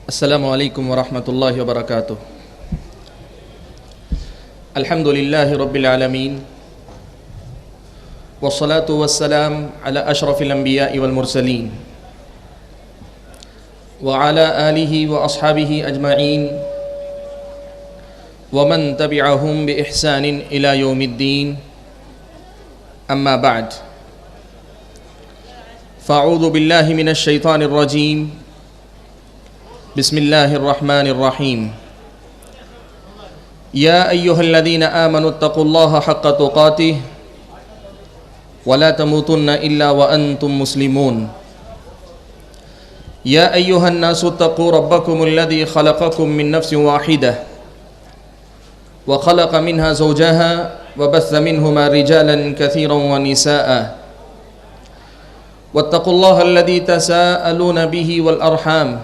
السلام علیکم ورحمۃ اللہ وبرکاتہ۔ الحمد للہ رب العالمین والصلاة والسلام علی اشرف الانبیاء والمرسلین وعلی آلہ واصحابہ اجمعین ومن تبعہم بإحسان الی یوم الدین، اما بعد فاعوذ باللہ من الشیطان الرجیم، بسم اللہ الرحمن الرحیم۔ یا ایہا الذین آمنوا اتقوا اللہ حق تقاتہ ولا تموتن الا وانتم مسلمون۔ یا ایہا الناس اتقوا ربکم الذی خلقکم من نفس واحدہ وخلق منها زوجها وبث منهما رجالا كثيرا ونساء واتقوا الله الذي تساءلون به والأرحام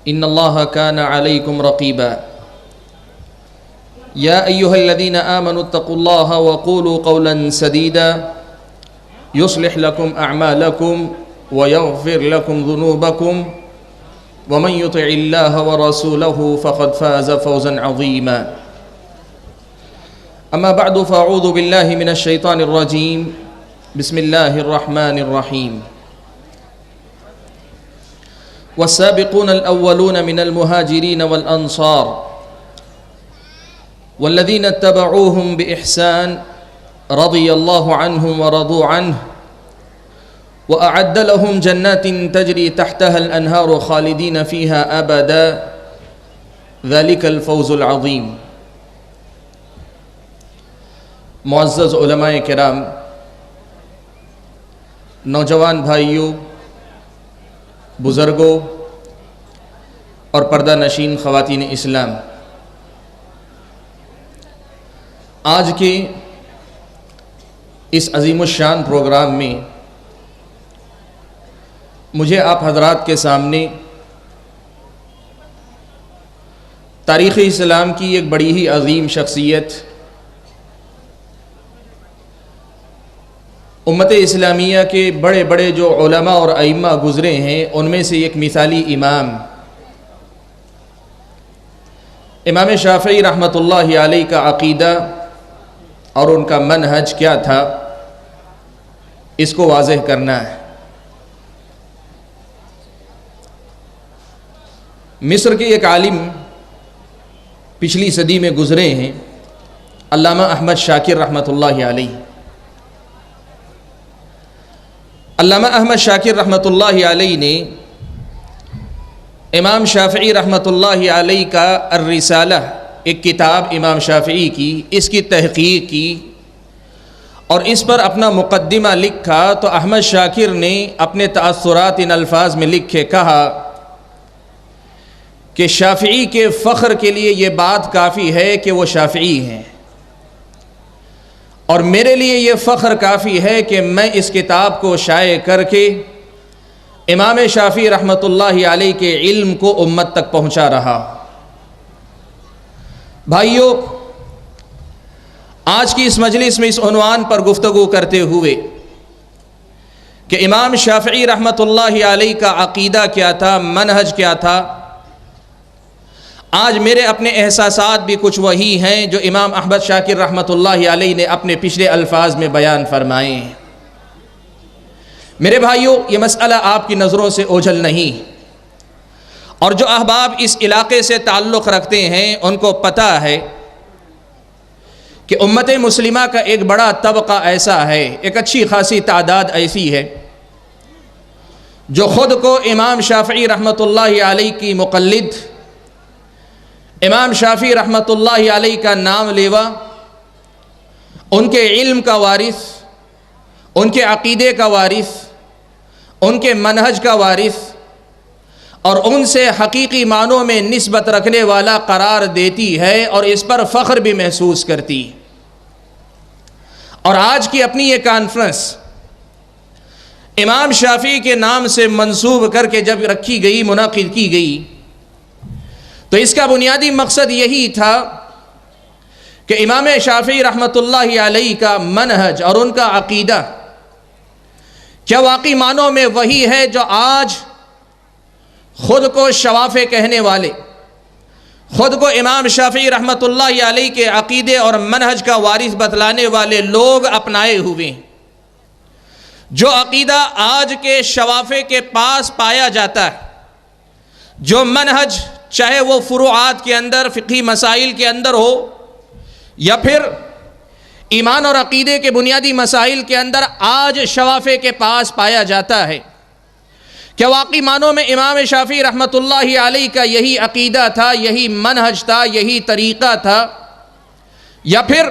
إن الله كان عليكم رقيبا۔ يا أيها الذين آمنوا اتقوا الله وقولوا قولا سديدا يصلح لكم أعمالكم ويغفر لكم ذنوبكم ومن يطع الله ورسوله فقد فاز فوزا عظيما۔ أما بعد فأعوذ بالله من الشيطان الرجيم، بسم الله الرحمن الرحيم۔ والسابقون الأولون من المهاجرين والأنصار والذين اتبعوهم بإحسان رضي الله عنهم ورضوا عنه وأعد لهم جنات تجري تحتها الأنهار خالدين فيها أبدا ذلك الفوز العظيم۔ معزز علماء کرام، نوجوان بھائیوں، بزرگوں اور پردہ نشین خواتین اسلام، آج کے اس عظیم الشان پروگرام میں مجھے آپ حضرات کے سامنے تاریخ اسلام کی ایک بڑی ہی عظیم شخصیت، امت اسلامیہ کے بڑے بڑے جو علماء اور ائمہ گزرے ہیں ان میں سے ایک مثالی امام شافعی رحمۃ اللہ علیہ کا عقیدہ اور ان کا منہج کیا تھا، اس کو واضح کرنا ہے۔ مصر کے ایک عالم پچھلی صدی میں گزرے ہیں، علامہ احمد شاکر رحمۃ اللہ علیہ۔ علامہ احمد شاکر رحمۃ اللہ علیہ نے امام شافعی رحمۃ اللہ علیہ کا الرسالہ، ایک کتاب امام شافعی کی، اس کی تحقیق کی اور اس پر اپنا مقدمہ لکھا تو احمد شاکر نے اپنے تأثرات ان الفاظ میں لکھ کے کہا کہ شافعی کے فخر کے لیے یہ بات کافی ہے کہ وہ شافعی ہیں، اور میرے لیے یہ فخر کافی ہے کہ میں اس کتاب کو شائع کر کے امام شافعی رحمۃ اللہ علیہ کے علم کو امت تک پہنچا رہا۔ بھائیو، آج کی اس مجلس میں اس عنوان پر گفتگو کرتے ہوئے کہ امام شافعی رحمۃ اللہ علیہ کا عقیدہ کیا تھا، منہج کیا تھا، آج میرے اپنے احساسات بھی کچھ وہی ہیں جو امام احمد شاکر رحمۃ اللہ علیہ نے اپنے پچھلے الفاظ میں بیان فرمائے ہیں۔ میرے بھائیوں، یہ مسئلہ آپ کی نظروں سے اوجھل نہیں، اور جو احباب اس علاقے سے تعلق رکھتے ہیں ان کو پتہ ہے کہ امت مسلمہ کا ایک بڑا طبقہ ایسا ہے، ایک اچھی خاصی تعداد ایسی ہے جو خود کو امام شافعی رحمۃ اللہ علیہ کی مقلد، امام شافعی رحمۃ اللہ علیہ کا نام لیوا، ان کے علم کا وارث، ان کے عقیدے کا وارث، ان کے منہج کا وارث اور ان سے حقیقی معنوں میں نسبت رکھنے والا قرار دیتی ہے اور اس پر فخر بھی محسوس کرتی۔ اور آج کی اپنی یہ کانفرنس امام شافعی کے نام سے منسوب کر کے جب رکھی گئی، منعقد کی گئی، تو اس کا بنیادی مقصد یہی تھا کہ امام شافعی رحمۃ اللہ علیہ کا منہج اور ان کا عقیدہ کیا واقعی معنوں میں وہی ہے جو آج خود کو شوافے کہنے والے، خود کو امام شافعی رحمۃ اللہ علیہ کے عقیدے اور منہج کا وارث بتلانے والے لوگ اپنائے ہوئے ہیں۔ جو عقیدہ آج کے شوافے کے پاس پایا جاتا ہے، جو منہج چاہے وہ فروعات کے اندر، فقہی مسائل کے اندر ہو، یا پھر ایمان اور عقیدے کے بنیادی مسائل کے اندر آج شوافے کے پاس پایا جاتا ہے، کیا واقعی معنوں میں امام شافعی رحمۃ اللہ علیہ کا یہی عقیدہ تھا، یہی منہج تھا، یہی طریقہ تھا، یا پھر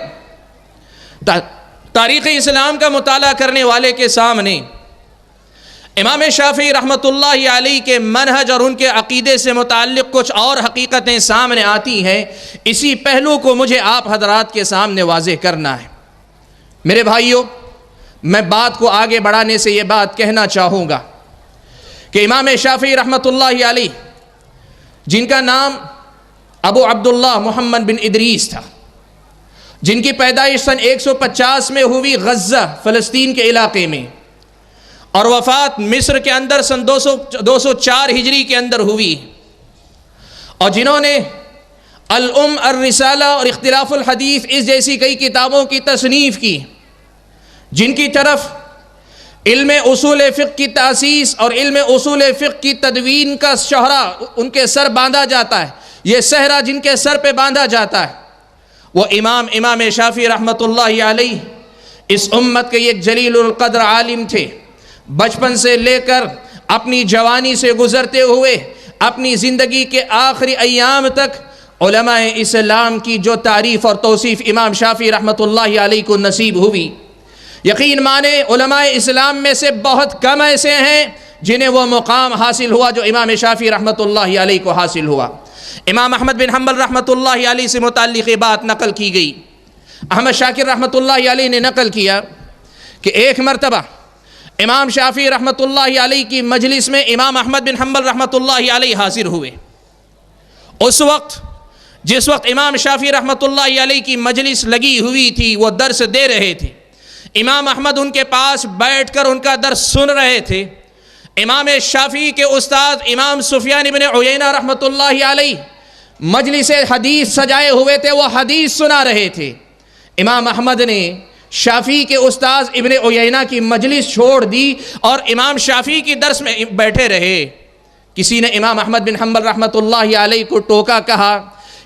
تاریخ اسلام کا مطالعہ کرنے والے کے سامنے امام شافعی رحمۃ اللہ علیہ کے منہج اور ان کے عقیدے سے متعلق کچھ اور حقیقتیں سامنے آتی ہیں؟ اسی پہلو کو مجھے آپ حضرات کے سامنے واضح کرنا ہے۔ میرے بھائیوں، میں بات کو آگے بڑھانے سے یہ بات کہنا چاہوں گا کہ امام شافعی رحمۃ اللہ علیہ، جن کا نام ابو عبداللہ محمد بن ادریس تھا، جن کی پیدائش سن 150 میں ہوئی غزہ فلسطین کے علاقے میں، اور وفات مصر کے اندر سن 204 ہجری کے اندر ہوئی، اور جنہوں نے الام، الرسالہ اور اختلاف الحدیث اس جیسی کئی کتابوں کی تصنیف کی، جن کی طرف علم اصول فقہ کی تاسیس اور علم اصول فقہ کی تدوین کا شہرہ ان کے سر باندھا جاتا ہے، یہ صحرا جن کے سر پہ باندھا جاتا ہے، وہ امام شافعی رحمۃ اللہ علیہ اس امت کے ایک جلیل القدر عالم تھے۔ بچپن سے لے کر اپنی جوانی سے گزرتے ہوئے اپنی زندگی کے آخری ایام تک علماء اسلام کی جو تعریف اور توصیف امام شافعی رحمۃ اللہ علیہ کو نصیب ہوئی، یقین مانے علماء اسلام میں سے بہت کم ایسے ہیں جنہیں وہ مقام حاصل ہوا جو امام شافعی رحمۃ اللہ علیہ کو حاصل ہوا۔ امام احمد بن حنبل رحمۃ اللہ علیہ سے متعلق یہ بات نقل کی گئی۔ احمد شاکر رحمۃ اللہ علیہ نے نقل کیا کہ ایک مرتبہ امام شافعی رحمۃ اللہ علیہ کی مجلس میں امام احمد بن حنبل رحمۃ اللہ علیہ حاضر ہوئے۔ جس وقت امام شافعی رحمۃ اللہ علیہ کی مجلس لگی ہوئی تھی، وہ درس دے رہے تھے، امام احمد ان کے پاس بیٹھ کر ان کا درس سن رہے تھے۔ امام شافعی کے استاد امام سفیان ابن عیینہ رحمۃ اللہ علیہ مجلس حدیث سجائے ہوئے تھے، وہ حدیث سنا رہے تھے۔ امام احمد نے شافعی کے استاد ابن عیینہ کی مجلس چھوڑ دی اور امام شافعی کی درس میں بیٹھے رہے۔ کسی نے امام احمد بن حنبل رحمۃ اللہ علیہ کو ٹوکا، کہا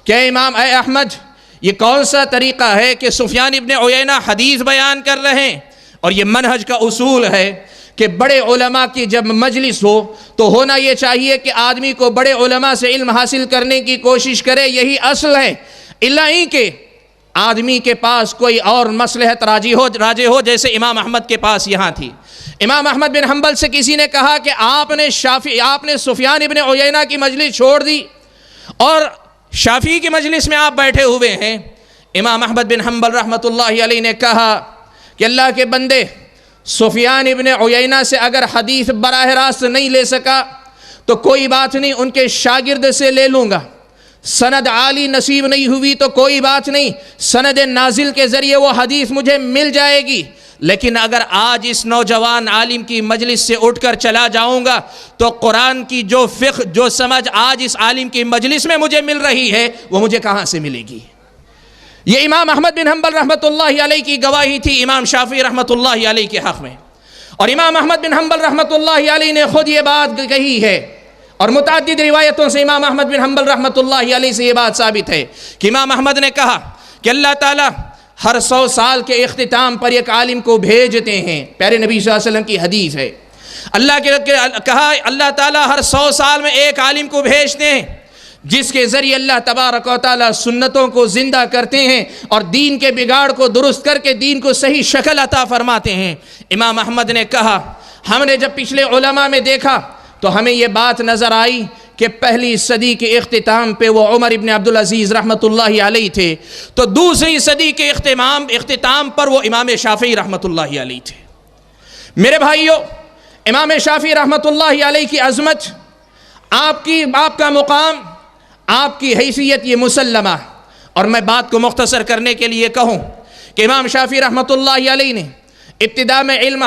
کہ اے احمد، یہ کون سا طریقہ ہے کہ سفیان ابن عیینہ حدیث بیان کر رہے ہیں؟ اور یہ منہج کا اصول ہے کہ بڑے علماء کی جب مجلس ہو تو ہونا یہ چاہیے کہ آدمی کو بڑے علماء سے علم حاصل کرنے کی کوشش کرے، یہی اصل ہے، الا ہی کہ آدمی کے پاس کوئی اور مصلحت راجح ہو جیسے امام احمد کے پاس یہاں تھی۔ امام احمد بن حنبل سے کسی نے کہا کہ آپ نے سفیان ابن عیینہ کی مجلس چھوڑ دی اور شافعی کی مجلس میں آپ بیٹھے ہوئے ہیں۔ امام احمد بن حنبل رحمۃ اللہ علیہ نے کہا کہ اللہ کے بندے، سفیان ابن عیینہ سے اگر حدیث براہ راست نہیں لے سکا تو کوئی بات نہیں، ان کے شاگرد سے لے لوں گا۔ سند عالی نصیب نہیں ہوئی تو کوئی بات نہیں، سند نازل کے ذریعے وہ حدیث مجھے مل جائے گی، لیکن اگر آج اس نوجوان عالم کی مجلس سے اٹھ کر چلا جاؤں گا تو قرآن کی جو فقہ، جو سمجھ آج اس عالم کی مجلس میں مجھے مل رہی ہے وہ مجھے کہاں سے ملے گی؟ یہ امام احمد بن حنبل رحمۃ اللہ علیہ کی گواہی تھی امام شافعی رحمۃ اللہ علیہ کے حق میں، اور امام احمد بن حنبل رحمۃ اللہ علیہ نے خود یہ بات کہی ہے، اور متعدد روایتوں سے امام احمد بن حنبل رحمۃ اللہ علیہ سے یہ بات ثابت ہے کہ امام احمد نے کہا کہ اللہ تعالیٰ ہر 100 سال کے اختتام پر ایک عالم کو بھیجتے ہیں، پیارے نبی صلی اللہ علیہ وسلم کی حدیث ہے۔ اللہ تعالیٰ ہر 100 سال میں ایک عالم کو بھیجتے ہیں جس کے ذریعے اللہ تبارک و تعالیٰ سنتوں کو زندہ کرتے ہیں اور دین کے بگاڑ کو درست کر کے دین کو صحیح شکل عطا فرماتے ہیں۔ امام احمد نے کہا ہم نے جب پچھلے علماء میں دیکھا تو ہمیں یہ بات نظر آئی کہ پہلی صدی کے اختتام پہ وہ عمر ابن عبدالعزیز رحمۃ اللہ علیہ تھے، تو دوسری صدی کے اختتام پر وہ امام شافعی رحمۃ اللہ علیہ تھے۔ میرے بھائیوں، امام شافعی رحمۃ اللہ علیہ کی عظمت، آپ کا مقام، آپ کی حیثیت یہ مسلمہ، اور میں بات کو مختصر کرنے کے لیے کہوں کہ امام شافعی رحمۃ اللہ علیہ نے ابتدا میں علم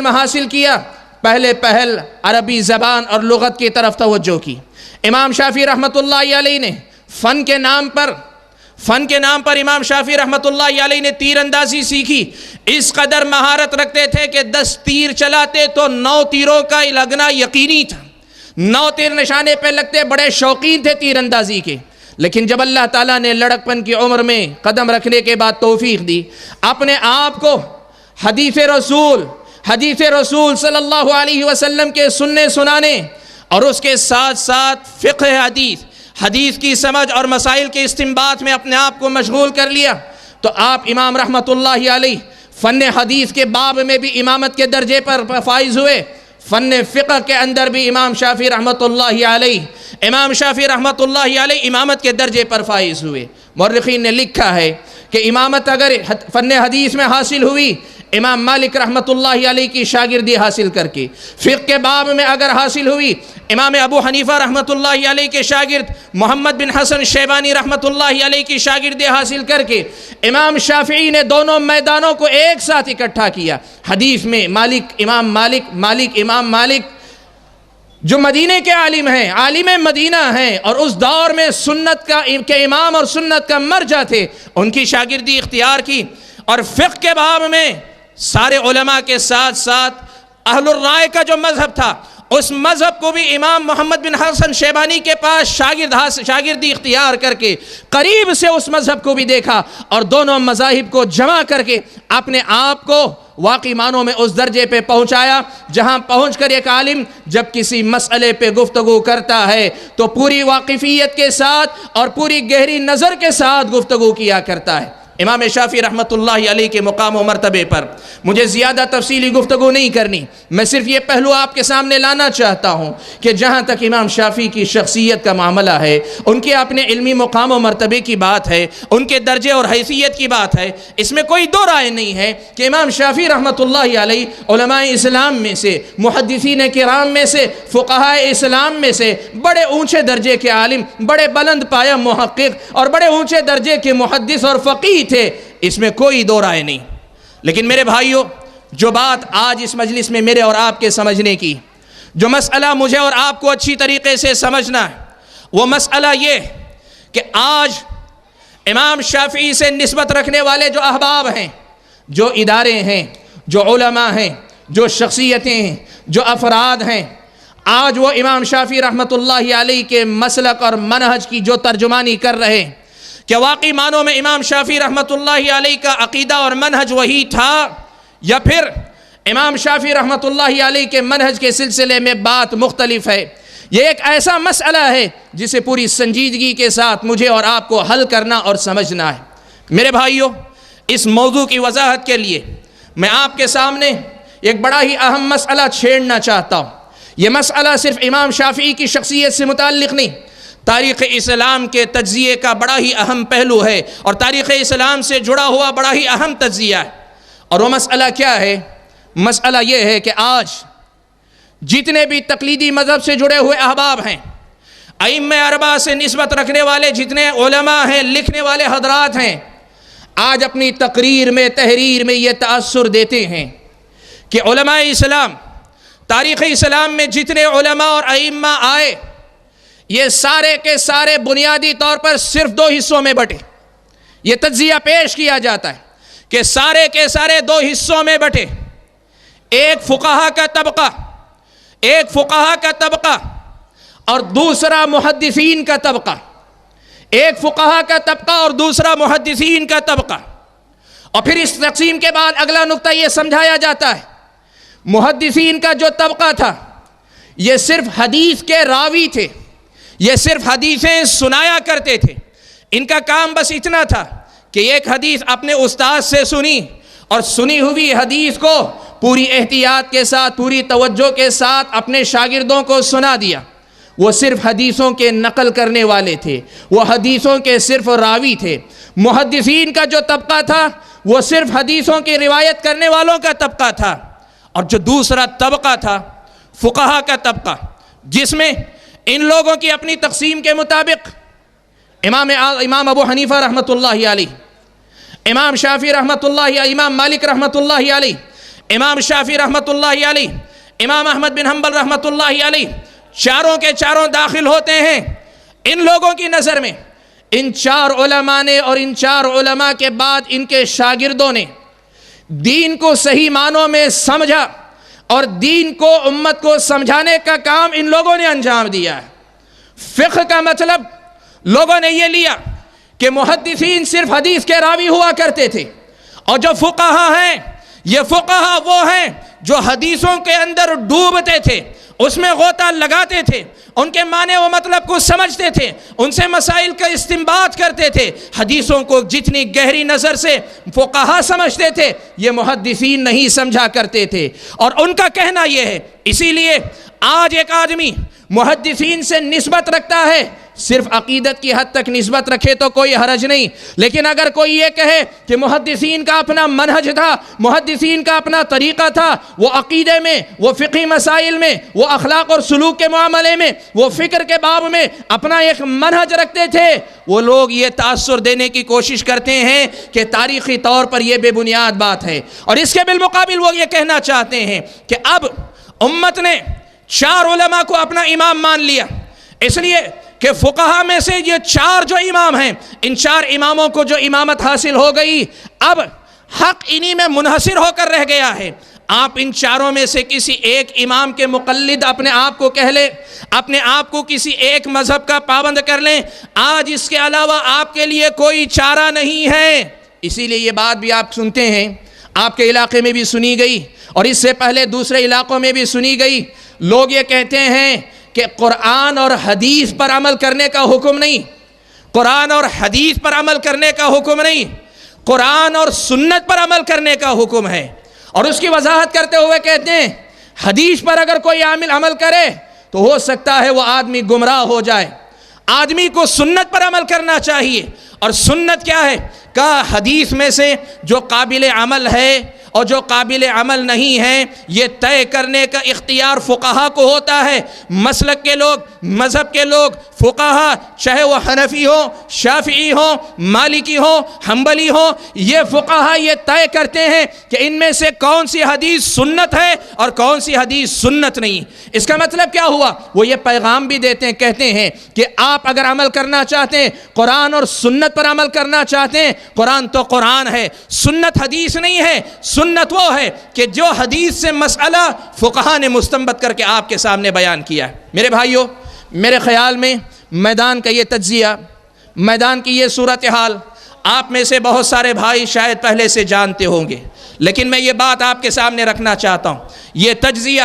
حاصل کیا، پہلے پہل عربی زبان اور لغت کی طرف توجہ کی۔ امام شافعی رحمۃ اللہ علیہ نے فن کے نام پر امام شافعی رحمۃ اللہ علیہ نے تیر اندازی سیکھی۔ اس قدر مہارت رکھتے تھے کہ 10 تیر چلاتے تو 9 تیروں کا لگنا یقینی تھا، 9 تیر نشانے پہ لگتے، بڑے شوقین تھے تیر اندازی کے۔ لیکن جب اللہ تعالیٰ نے لڑکپن کی عمر میں قدم رکھنے کے بعد توفیق دی، اپنے آپ کو حدیث رسول صلی اللہ علیہ وسلم کے سننے سنانے اور اس کے ساتھ ساتھ فقہ حدیث کی سمجھ اور مسائل کے استنباط میں اپنے آپ کو مشغول کر لیا، تو آپ امام رحمۃ اللہ علیہ فن حدیث کے باب میں بھی امامت کے درجے پر فائز ہوئے، فن فقہ کے اندر بھی امام شافعی رحمۃ اللہ علیہ امامت کے درجے پر فائز ہوئے۔ مورخین نے لکھا ہے کہ امامت اگر فن حدیث میں حاصل ہوئی امام مالک رحمۃ اللہ علیہ کی شاگردی حاصل کر کے، فقہ کے باب میں اگر حاصل ہوئی امام ابو حنیفہ رحمۃ اللہ علیہ کے شاگرد محمد بن حسن شیبانی رحمۃ اللہ علیہ کی شاگردی حاصل کر کے، امام شافعی نے دونوں میدانوں کو ایک ساتھ اکٹھا کیا۔ حدیث میں امام مالک جو مدینے کے عالم ہیں، عالم مدینہ ہیں، اور اس دور میں سنت کے امام اور سنت کا مرجع تھے، ان کی شاگردی اختیار کی، اور فقہ کے باب میں سارے علماء کے ساتھ ساتھ اہل الرائے کا جو مذہب تھا، اس مذہب کو بھی امام محمد بن حسن شیبانی کے پاس شاگردی اختیار کر کے قریب سے اس مذہب کو بھی دیکھا، اور دونوں مذاہب کو جمع کر کے اپنے آپ کو واقعی معنوں میں اس درجے پہ پہنچایا جہاں پہنچ کر ایک عالم جب کسی مسئلے پہ گفتگو کرتا ہے تو پوری واقفیت کے ساتھ اور پوری گہری نظر کے ساتھ گفتگو کیا کرتا ہے۔ امام شافعی رحمۃ اللہ علیہ کے مقام و مرتبے پر مجھے زیادہ تفصیلی گفتگو نہیں کرنی، میں صرف یہ پہلو آپ کے سامنے لانا چاہتا ہوں کہ جہاں تک امام شافعی کی شخصیت کا معاملہ ہے، ان کے اپنے علمی مقام و مرتبے کی بات ہے، ان کے درجے اور حیثیت کی بات ہے، اس میں کوئی دو رائے نہیں ہے کہ امام شافعی رحمۃ اللہ علیہ علماء اسلام میں سے، محدثین کرام میں سے، فقہاء اسلام میں سے بڑے اونچے درجے کے عالم، بڑے بلند پایہ محقق اور بڑے اونچے درجے کے محدث اور فقیہ تھے، اس میں کوئی دو رائے نہیں۔ لیکن میرے بھائیوں، جو بات آج اس مجلس میں میرے اور آپ کے سمجھنے کی، جو مسئلہ مجھے اور آپ کو اچھی طریقے سے سمجھنا ہے، وہ مسئلہ یہ کہ آج امام شافعی سے نسبت رکھنے والے جو احباب ہیں، جو ادارے ہیں، جو علماء ہیں، جو شخصیتیں ہیں، جو افراد ہیں، آج وہ امام شافعی رحمۃ اللہ علیہ کے مسلک اور منہج کی جو ترجمانی کر رہے ہیں، کہ واقعی معنوں میں امام شافعی رحمۃ اللہ علیہ کا عقیدہ اور منہج وہی تھا، یا پھر امام شافعی رحمۃ اللہ علیہ کے منہج کے سلسلے میں بات مختلف ہے۔ یہ ایک ایسا مسئلہ ہے جسے پوری سنجیدگی کے ساتھ مجھے اور آپ کو حل کرنا اور سمجھنا ہے۔ میرے بھائیوں، اس موضوع کی وضاحت کے لیے میں آپ کے سامنے ایک بڑا ہی اہم مسئلہ چھیڑنا چاہتا ہوں۔ یہ مسئلہ صرف امام شافعی کی شخصیت سے متعلق نہیں، تاریخ اسلام کے تجزیے کا بڑا ہی اہم پہلو ہے، اور تاریخ اسلام سے جڑا ہوا بڑا ہی اہم تجزیہ ہے۔ اور وہ مسئلہ کیا ہے؟ مسئلہ یہ ہے کہ آج جتنے بھی تقلیدی مذہب سے جڑے ہوئے احباب ہیں، ائمہ اربعہ سے نسبت رکھنے والے جتنے علماء ہیں، لکھنے والے حضرات ہیں، آج اپنی تقریر میں، تحریر میں یہ تأثر دیتے ہیں کہ علماء اسلام، تاریخ اسلام میں جتنے علماء اور ائمہ آئے، یہ سارے کے سارے بنیادی طور پر صرف 2 حصوں میں بٹے۔ یہ تجزیہ پیش کیا جاتا ہے کہ سارے کے سارے 2 حصوں میں بٹے، ایک فقہا کا طبقہ اور دوسرا محدثین کا طبقہ، ایک فقہا کا طبقہ اور دوسرا محدثین کا طبقہ۔ اور پھر اس تقسیم کے بعد اگلا نقطہ یہ سمجھایا جاتا ہے، محدثین کا جو طبقہ تھا یہ صرف حدیث کے راوی تھے، یہ صرف حدیثیں سنایا کرتے تھے، ان کا کام بس اتنا تھا کہ ایک حدیث اپنے استاد سے سنی، اور سنی ہوئی حدیث کو پوری احتیاط کے ساتھ، پوری توجہ کے ساتھ اپنے شاگردوں کو سنا دیا۔ وہ صرف حدیثوں کے نقل کرنے والے تھے، وہ حدیثوں کے صرف راوی تھے۔ محدثین کا جو طبقہ تھا وہ صرف حدیثوں کی روایت کرنے والوں کا طبقہ تھا، اور جو دوسرا طبقہ تھا فقہا کا طبقہ، جس میں ان لوگوں کی اپنی تقسیم کے مطابق امام ابو حنیفہ رحمۃ اللہ علیہ، امام شافعی رحمۃ اللہ علیہ، امام مالک رحمۃ اللہ علیہ، امام شافعی رحمۃ اللہ علیہ، امام احمد بن حنبل رحمۃ اللہ علیہ چاروں کے چاروں داخل ہوتے ہیں۔ ان لوگوں کی نظر میں ان چار علماء نے اور ان چار علماء کے بعد ان کے شاگردوں نے دین کو صحیح معنوں میں سمجھا اور دین کو امت کو سمجھانے کا کام ان لوگوں نے انجام دیا ہے۔ فقہ کا مطلب لوگوں نے یہ لیا کہ محدثین صرف حدیث کے راوی ہوا کرتے تھے، اور جو فقہا ہیں یہ فقہا وہ ہیں جو حدیثوں کے اندر ڈوبتے تھے، اس میں غوطہ لگاتے تھے، ان کے معنی و مطلب کو سمجھتے تھے، ان سے مسائل کا استنباط کرتے تھے، حدیثوں کو جتنی گہری نظر سے فقہا سمجھتے تھے یہ محدثین نہیں سمجھا کرتے تھے۔ اور ان کا کہنا یہ ہے، اسی لیے آج ایک آدمی محدثین سے نسبت رکھتا ہے، صرف عقیدت کی حد تک نسبت رکھے تو کوئی حرج نہیں، لیکن اگر کوئی یہ کہے کہ محدثین کا اپنا منہج تھا، محدثین کا اپنا طریقہ تھا، وہ عقیدے میں، وہ فقہی مسائل میں، وہ اخلاق اور سلوک کے معاملے میں، وہ فکر کے باب میں اپنا ایک منہج رکھتے تھے، وہ لوگ یہ تاثر دینے کی کوشش کرتے ہیں کہ تاریخی طور پر یہ بے بنیاد بات ہے، اور اس کے بالمقابل وہ یہ کہنا چاہتے ہیں کہ اب امت نے چار علماء کو اپنا امام مان لیا، اس لیے کہ فقہا میں سے یہ چار جو امام ہیں، ان چار اماموں کو جو امامت حاصل ہو گئی، اب حق انہی میں منحصر ہو کر رہ گیا ہے۔ آپ ان چاروں میں سے کسی ایک امام کے مقلد اپنے آپ کو کہہ لیں، اپنے آپ کو کسی ایک مذہب کا پابند کر لیں، آج اس کے علاوہ آپ کے لیے کوئی چارہ نہیں ہے۔ اسی لیے یہ بات بھی آپ سنتے ہیں، آپ کے علاقے میں بھی سنی گئی اور اس سے پہلے دوسرے علاقوں میں بھی سنی گئی، لوگ یہ کہتے ہیں کہ قرآن اور حدیث پر عمل کرنے کا حکم نہیں، قرآن اور حدیث پر عمل کرنے کا حکم نہیں، قرآن اور سنت پر عمل کرنے کا حکم ہے۔ اور اس کی وضاحت کرتے ہوئے کہتے ہیں حدیث پر اگر کوئی عمل کرے تو ہو سکتا ہے وہ آدمی گمراہ ہو جائے، آدمی کو سنت پر عمل کرنا چاہیے۔ اور سنت کیا ہے؟ کہا حدیث میں سے جو قابل عمل ہے اور جو قابل عمل نہیں ہے یہ طے کرنے کا اختیار فقہا کو ہوتا ہے۔ مسلک کے لوگ، مذہب کے لوگ، فقہا چاہے وہ حنفی ہو، شافعی ہو، مالکی ہو، حنبلی ہو، یہ فقہا یہ طے کرتے ہیں کہ ان میں سے کون سی حدیث سنت ہے اور کون سی حدیث سنت نہیں۔ اس کا مطلب کیا ہوا؟ وہ یہ پیغام بھی دیتے ہیں، کہتے ہیں کہ آپ اگر عمل کرنا چاہتے ہیں، قرآن اور سنت پر عمل کرنا چاہتے ہیں، قرآن تو قرآن ہے، سنت حدیث نہیں ہے۔ سنت وہ ہے کہ جو حدیث سے مسئلہ فقہا نے مستنبط کر کے آپ کے سامنے بیان کیا ہے۔ میرے بھائیوں، میرے خیال میں میدان کا یہ تجزیہ، میدان کی یہ صورتحال آپ میں سے بہت سارے بھائی شاید پہلے سے جانتے ہوں گے، لیکن میں یہ بات آپ کے سامنے رکھنا چاہتا ہوں۔ یہ تجزیہ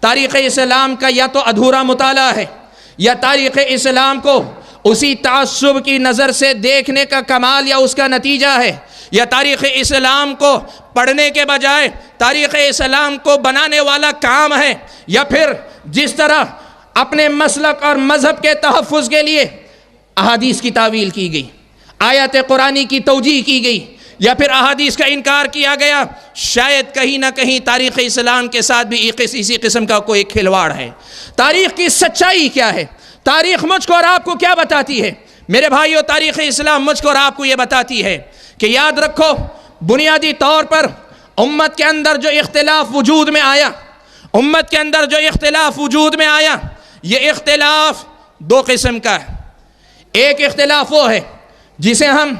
تاریخ اسلام کا یا تو ادھورا مطالعہ ہے یا تاریخ اسلام کو اسی تعصب کی نظر سے دیکھنے کا کمال یا اس کا نتیجہ ہے، یا تاریخ اسلام کو پڑھنے کے بجائے تاریخ اسلام کو بنانے والا کام ہے، یا پھر جس طرح اپنے مسلک اور مذہب کے تحفظ کے لیے احادیث کی تعویل کی گئی، آیات قرآنی کی توجیہ کی گئی، یا پھر احادیث کا انکار کیا گیا، شاید کہیں نہ کہیں تاریخ اسلام کے ساتھ بھی اسی قسم کا کوئی کھلواڑ ہے۔ تاریخ کی سچائی کیا ہے؟ تاریخ مجھ کو اور آپ کو کیا بتاتی ہے؟ میرے بھائیو، تاریخ اسلام مجھ کو اور آپ کو یہ بتاتی ہے کہ یاد رکھو، بنیادی طور پر امت کے اندر جو اختلاف وجود میں آیا، امت کے اندر جو اختلاف وجود میں آیا، یہ اختلاف دو قسم کا ہے۔ ایک اختلاف وہ ہے جسے ہم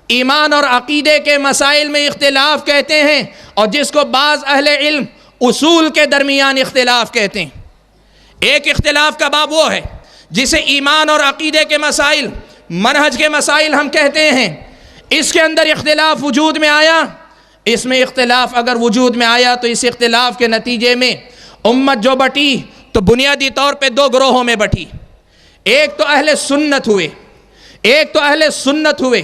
ایمان اور عقیدے کے مسائل میں اختلاف کہتے ہیں، اور جس کو بعض اہل علم اصول کے درمیان اختلاف کہتے ہیں۔ ایک اختلاف کا باب وہ ہے جسے ایمان اور عقیدے کے مسائل، منہج کے مسائل ہم کہتے ہیں۔ اس کے اندر اختلاف وجود میں آیا، اس میں اختلاف اگر وجود میں آیا تو اس اختلاف کے نتیجے میں امت جو بٹی تو بنیادی طور پہ دو گروہوں میں بٹی۔ ایک تو اہل سنت ہوئے، ایک تو اہل سنت ہوئے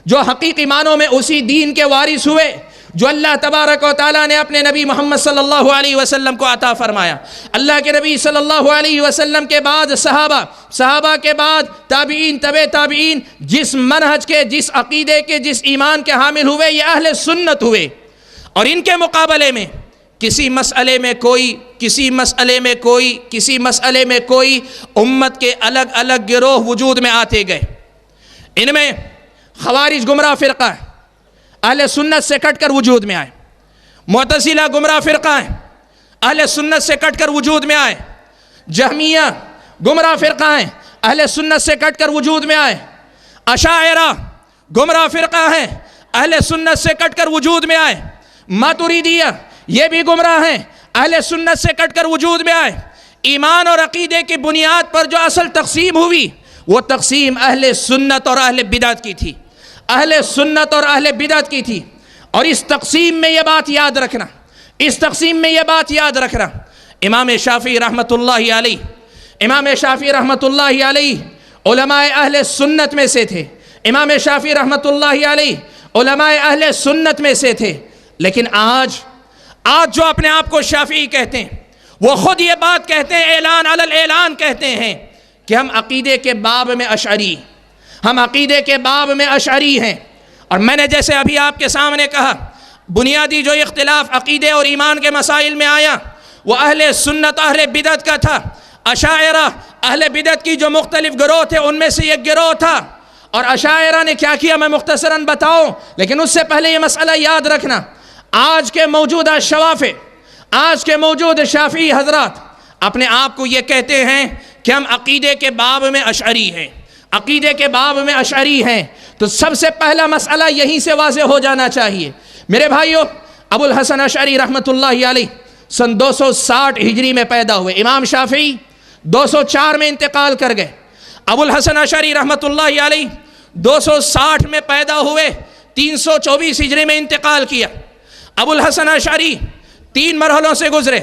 جو حقیقی معنوں میں اسی دین کے وارث ہوئے جو اللہ تبارک و تعالیٰ نے اپنے نبی محمد صلی اللہ علیہ وسلم کو عطا فرمایا۔ اللہ کے نبی صلی اللہ علیہ وسلم کے بعد صحابہ کے بعد تابعین، تبع تابعین، جس منہج کے، جس عقیدے کے، جس ایمان کے حامل ہوئے، یہ اہل سنت ہوئے۔ اور ان کے مقابلے میں کسی مسئلے میں کوئی امت کے الگ الگ گروہ وجود میں آتے گئے۔ ان میں خوارج گمراہ فرقہ ہے، اہل سنت سے کٹ کر وجود میں آئے۔ معتزلہ گمراہ فرقہ ہے، اہل سنت سے کٹ کر وجود میں آئے، جہمیہ گمراہ فرقہ ہیں، اہل سنت سے کٹ کر وجود میں آئے، اشاعرہ گمراہ فرقہ ہیں، اہل سنت سے کٹ کر وجود میں آئے، ماتریدیہ یہ بھی گمراہ ہیں، اہل سنت سے کٹ کر وجود میں آئے۔ ایمان اور عقیدے کی بنیاد پر جو اصل تقسیم ہوئی وہ تقسیم اہل سنت اور اہل بدعت کی تھی، اہل سنت اور اہل بدعت کی تھی۔ اور اس تقسیم میں یہ بات یاد رکھنا، اس تقسیم میں یہ بات یاد رکھنا، امام شافعی رحمۃ اللہ علیہ، امام شافعی رحمۃ اللہ علیہ علماء اہل سنت میں سے تھے، امام شافعی رحمۃ اللہ علیہ علماء اہل سنت میں سے تھے۔ لیکن آج جو اپنے آپ کو شافعی کہتے ہیں وہ خود یہ بات کہتے ہیں، اعلان علی الاعلان کہتے ہیں کہ ہم عقیدے کے باب میں اشعری، ہم عقیدے کے باب میں اشعری ہیں۔ اور میں نے جیسے ابھی آپ کے سامنے کہا، بنیادی جو اختلاف عقیدے اور ایمان کے مسائل میں آیا وہ اہل سنت اہل بدعت کا تھا۔ اشاعرہ اہل بدعت کی جو مختلف گروہ تھے ان میں سے ایک گروہ تھا۔ اور اشاعرہ نے کیا کیا میں مختصراً بتاؤں، لیکن اس سے پہلے یہ مسئلہ یاد رکھنا، آج کے موجودہ شوافع، آج کے موجود شافعی حضرات اپنے آپ کو یہ کہتے ہیں کہ ہم عقیدے کے باب میں اشعری ہیں، عقیدے کے باب میں اشعری ہیں۔ تو سب سے پہلا مسئلہ یہیں سے واضح ہو جانا چاہیے میرے بھائیو۔ ابو الحسن اشعری رحمۃ اللہ علیہ سن 260 ہجری میں پیدا ہوئے، امام شافعی 204 میں انتقال کر گئے۔ ابو الحسن اشعری رحمۃ اللہ علیہ 260 میں پیدا ہوئے، 324 ہجری میں انتقال کیا۔ ابو الحسن اشعری 3 مرحلوں سے گزرے،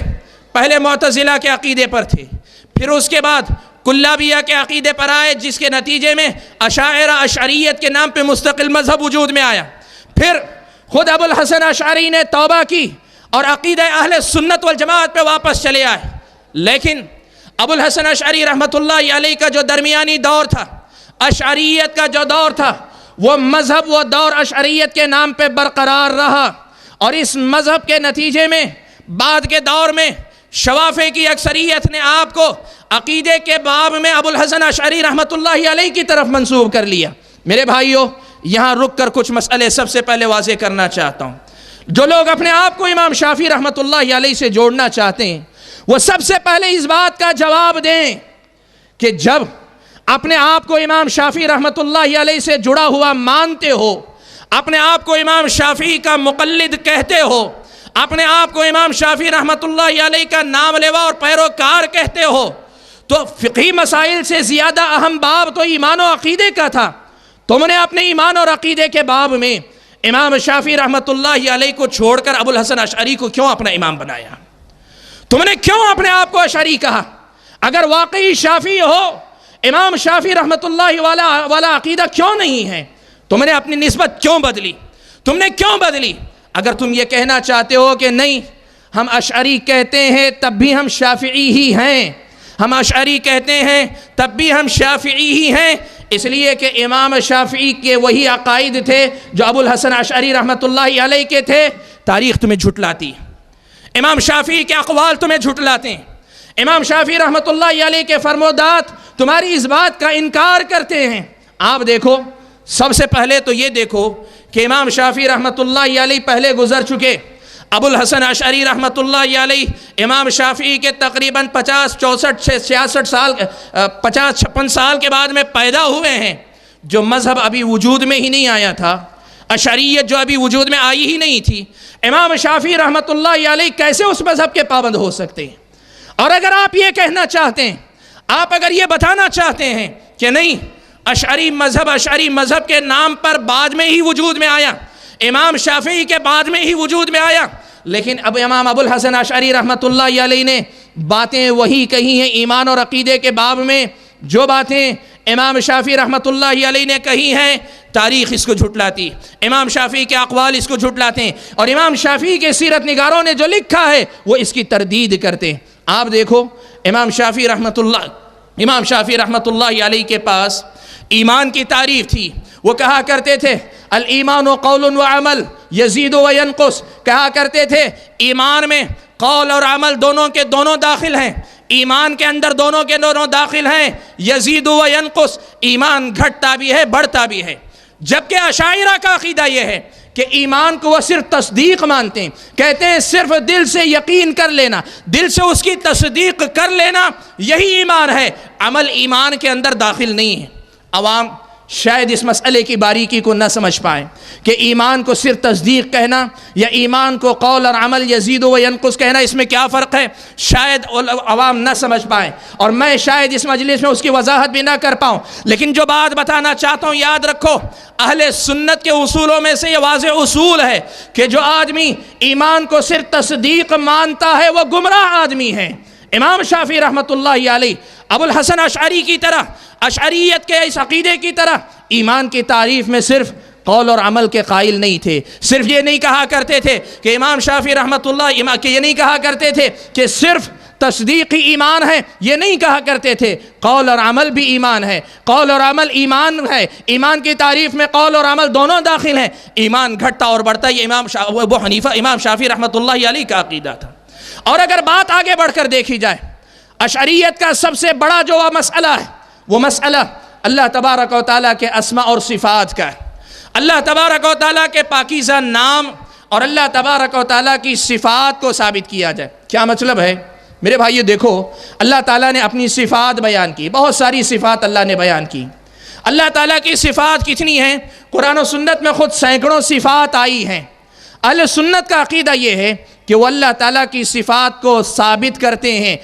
پہلے معتزلہ کے عقیدے پر تھے، پھر اس کے بعد کلابیہ کے عقیدے پر آئے جس کے نتیجے میں اشاعرہ اشعریت کے نام پہ مستقل مذہب وجود میں آیا۔ پھر خود ابو الحسن اشعری نے توبہ کی اور عقیدہ اہل سنت والجماعت پہ واپس چلے آئے۔ لیکن ابو الحسن اشعری رحمۃ اللہ علیہ کا جو درمیانی دور تھا، اشعریت کا جو دور تھا، وہ مذہب وہ دور اشعریت کے نام پہ برقرار رہا۔ اور اس مذہب کے نتیجے میں بعد کے دور میں شوافع کی اکثریت نے آپ کو عقیدے کے باب میں ابو الحسن اشعری رحمۃ اللہ علیہ کی طرف منسوب کر لیا۔ میرے بھائیو یہاں رک کر کچھ مسئلے سب سے پہلے واضح کرنا چاہتا ہوں۔ جو لوگ اپنے آپ کو امام شافعی رحمۃ اللہ علیہ سے جوڑنا چاہتے ہیں وہ سب سے پہلے اس بات کا جواب دیں کہ جب اپنے آپ کو امام شافعی رحمۃ اللہ علیہ سے جڑا ہوا مانتے ہو، اپنے آپ کو امام شافعی کا مقلد کہتے ہو، اپنے آپ کو امام شافعی رحمۃ اللہ علیہ کا نام لیوا اور پیروکار کہتے ہو، تو فقہی مسائل سے زیادہ اہم باب تو ایمان و عقیدے کا تھا۔ تم نے اپنے ایمان اور عقیدے کے باب میں امام شافعی رحمۃ اللہ علیہ کو چھوڑ کر ابو الحسن اشعری کو کیوں اپنا امام بنایا؟ تم نے کیوں اپنے آپ کو اشعری کہا؟ اگر واقعی شافعی ہو، امام شافعی رحمۃ اللہ والا عقیدہ کیوں نہیں ہے؟ تم نے اپنی نسبت کیوں بدلی؟ تم نے کیوں بدلی؟ اگر تم یہ کہنا چاہتے ہو کہ نہیں ہم اشعری کہتے ہیں تب بھی ہم شافعی ہی ہیں، ہم اشعری کہتے ہیں تب بھی ہم شافعی ہی ہیں، اس لیے کہ امام شافعی کے وہی عقائد تھے جو ابو الحسن اشعری رحمۃ اللہ علیہ کے تھے، تاریخ تمہیں جھٹلاتی ہے، امام شافعی کے اقوال تمہیں جھٹلاتے ہیں، امام شافعی رحمۃ اللہ علیہ کے فرمودات تمہاری اس بات کا انکار کرتے ہیں۔ آپ دیکھو، سب سے پہلے تو یہ دیکھو کہ امام شافعی رحمۃ اللہ علیہ پہلے گزر چکے، ابو الحسن اشعری رحمۃ اللہ علیہ امام شافعی کے تقریباً 50-56 سال کے بعد میں پیدا ہوئے ہیں۔ جو مذہب ابھی وجود میں ہی نہیں آیا تھا، اشعریت جو ابھی وجود میں آئی ہی نہیں تھی، امام شافعی رحمۃ اللہ علیہ کیسے اس مذہب کے پابند ہو سکتے ہیں؟ اور اگر آپ یہ کہنا چاہتے ہیں، آپ اگر یہ بتانا چاہتے ہیں کہ نہیں اشعری مذہب کے نام پر بعد میں ہی وجود میں آیا، امام شافعی کے بعد میں ہی وجود میں آیا، لیکن اب امام ابو الحسن اشعری رحمۃ اللہ علیہ نے باتیں وہی کہی ہیں ایمان اور عقیدے کے باب میں جو باتیں امام شافعی رحمۃ اللہ علیہ نے کہی ہیں، تاریخ اس کو جھٹلاتی، امام شافعی کے اقوال اس کو جھٹلاتے ہیں، اور امام شافعی کے سیرت نگاروں نے جو لکھا ہے وہ اس کی تردید کرتے ہیں۔ آپ دیکھو امام شافعی رحمۃ اللہ علیہ کے پاس ایمان کی تعریف تھی، وہ کہا کرتے تھے الایمان قول و عمل یزید و ینقص، کہا کرتے تھے ایمان میں قول اور عمل دونوں کے دونوں داخل ہیں، ایمان کے اندر دونوں کے دونوں داخل ہیں، یزید و ینقص، ایمان گھٹتا بھی ہے بڑھتا بھی ہے۔ جبکہ اشاعرہ کا عقیدہ یہ ہے کہ ایمان کو وہ صرف تصدیق مانتے ہیں، کہتے ہیں صرف دل سے یقین کر لینا، دل سے اس کی تصدیق کر لینا یہی ایمان ہے، عمل ایمان کے اندر داخل نہیں ہے۔ عوام شاید اس مسئلے کی باریکی کو نہ سمجھ پائیں کہ ایمان کو صرف تصدیق کہنا یا ایمان کو قول اور عمل یزید و ینقص کہنا، اس میں کیا فرق ہے، شاید عوام نہ سمجھ پائیں، اور میں شاید اس مجلس میں اس کی وضاحت بھی نہ کر پاؤں، لیکن جو بات بتانا چاہتا ہوں یاد رکھو، اہل سنت کے اصولوں میں سے یہ واضح اصول ہے کہ جو آدمی ایمان کو صرف تصدیق مانتا ہے وہ گمراہ آدمی ہے۔ امام شافعی رحمۃ اللہ علیہ ابو الحسن اشعری کی طرح، اشعریت کے اس عقیدے کی طرح ایمان کی تعریف میں صرف قول اور عمل کے قائل نہیں تھے، صرف یہ نہیں کہا کرتے تھے کہ امام شافعی رحمۃ اللہ کہ یہ نہیں کہا کرتے تھے کہ صرف تصدیقی ایمان ہے، یہ نہیں کہا کرتے تھے قول اور عمل بھی ایمان ہے، قول اور عمل ایمان ہے، ایمان کی تعریف میں قول اور عمل دونوں داخل ہیں، ایمان گھٹتا اور بڑھتا، یہ امام شافعی رحمۃ اللہ علیہ کا عقیدہ تھا۔ اور اگر بات آگے بڑھ کر دیکھی جائے، اشعریت کا سب سے بڑا جو مسئلہ ہے وہ مسئلہ اللہ تبارک و تعالیٰ کے اسماء اور صفات کا ہے، اللہ تبارک و تعالیٰ کے پاکیزہ نام اور اللہ تبارک و تعالیٰ کی صفات کو ثابت کیا جائے۔ کیا مطلب ہے میرے بھائیو؟ دیکھو اللہ تعالیٰ نے اپنی صفات بیان کی، بہت ساری صفات اللہ نے بیان کی۔ اللہ تعالیٰ کی صفات کتنی ہیں؟ قرآن و سنت میں خود سینکڑوں صفات آئی ہیں۔ اہل سنت کا عقیدہ یہ ہے کہ وہ اللہ تعالیٰ کی صفات کو ثابت کرتے ہیں،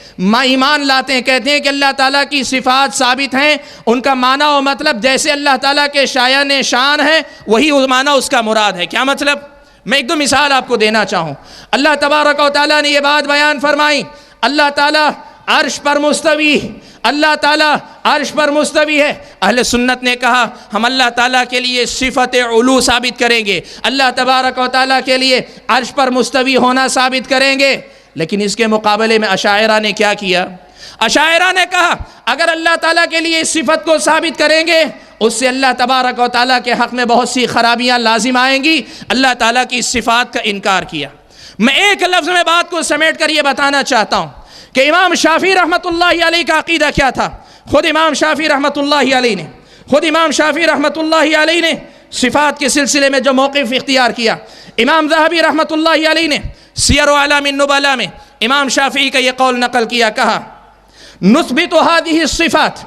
ایمان لاتے ہیں، کہتے ہیں کہ اللہ تعالیٰ کی صفات ثابت ہیں، ان کا معنی و مطلب جیسے اللہ تعالیٰ کے شایان شان ہے وہی معنی اس کا مراد ہے۔ کیا مطلب؟ میں ایک دو مثال آپ کو دینا چاہوں۔ اللہ تبارک و تعالیٰ نے یہ بات بیان فرمائی، اللہ تعالیٰ عرش پر مستوی، اللہ تعالیٰ عرش پر مستوی ہے۔ اہل سنت نے کہا ہم اللہ تعالیٰ کے لیے صفت علو ثابت کریں گے، اللہ تبارک و تعالیٰ کے لیے عرش پر مستوی ہونا ثابت کریں گے، لیکن اس کے مقابلے میں اشاعرہ نے کیا کیا؟ اشاعرہ نے کہا اگر اللہ تعالیٰ کے لیے اس صفت کو ثابت کریں گے اس سے اللہ تبارک و تعالیٰ کے حق میں بہت سی خرابیاں لازم آئیں گی، اللہ تعالیٰ کی صفات کا انکار کیا۔ میں ایک لفظ میں بات کو سمیٹ کر یہ بتانا چاہتا ہوں کہ امام شافعی رحمۃ اللہ علیہ کا عقیدہ کیا تھا۔ خود امام شافعی رحمۃ اللہ علیہ نے صفات کے سلسلے میں جو موقف اختیار کیا، امام ذہبی رحمۃ اللہ علیہ نے سیر و اعلام النبلاء میں امام شافعی کا یہ قول نقل کیا، کہا نثبت هذه الصفات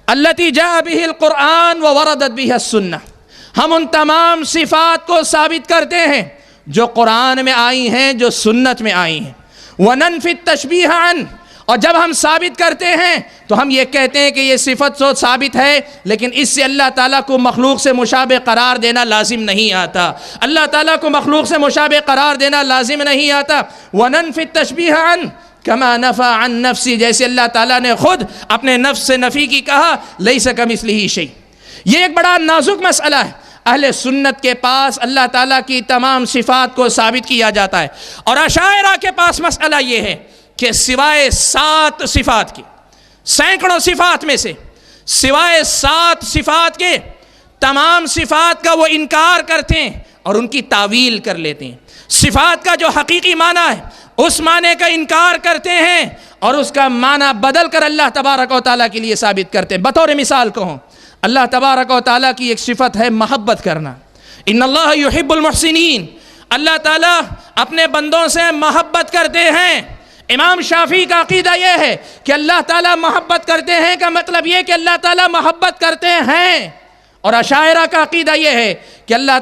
التي جاء به القرآن ووردت بها السنة، ہم ان تمام صفات کو ثابت کرتے ہیں جو قرآن میں آئی ہیں، جو سنت میں آئی ہیں، وَنَنْفِ التَّشْبِيهَ عَنْ، اور جب ہم ثابت کرتے ہیں تو ہم یہ کہتے ہیں کہ یہ صفت تو ثابت ہے لیکن اس سے اللہ تعالیٰ کو مخلوق سے مشابہ قرار دینا لازم نہیں آتا، اللہ تعالیٰ کو مخلوق سے مشابہ قرار دینا لازم نہیں آتا۔ وَنَنْفِ التَّشْبِيهَ عَنْ كَمَا نَفَى عَنْ نَفْسِهِ، جیسے اللہ تعالیٰ نے خود اپنے نفس سے نفی کی کہا لَيْسَ كَمِثْلِهِ شَيْءٌ۔ یہ ایک بڑا نازک مسئلہ ہے، اہل سنت کے پاس اللہ تعالیٰ کی تمام صفات کو ثابت کیا جاتا ہے، اور اشاعرہ کے پاس مسئلہ یہ ہے کہ سوائے 7 صفات کے، سینکڑوں صفات میں سے سوائے 7 صفات کے تمام صفات کا وہ انکار کرتے ہیں اور ان کی تعویل کر لیتے ہیں، صفات کا جو حقیقی معنی ہے اس معنی کا انکار کرتے ہیں اور اس کا معنی بدل کر اللہ تبارک و تعالیٰ کے لیے ثابت کرتے ہیں۔ بطور مثال کہوں، اللہ تبارک و تعالیٰ کی ایک صفت ہے محبت کرنا، ان اللہ یحب المحسنین، اللہ تعالیٰ اپنے بندوں سے محبت کرتے ہیں۔ امام شافعی کا عقیدہ یہ ہے کہ اللہ تعالیٰ محبت کرتے ہیں کا مطلب یہ کہ اللہ تعالیٰ محبت کرتے ہیں، اور اشاعرہ کا عقیدہ یہ ہے کہ اللہ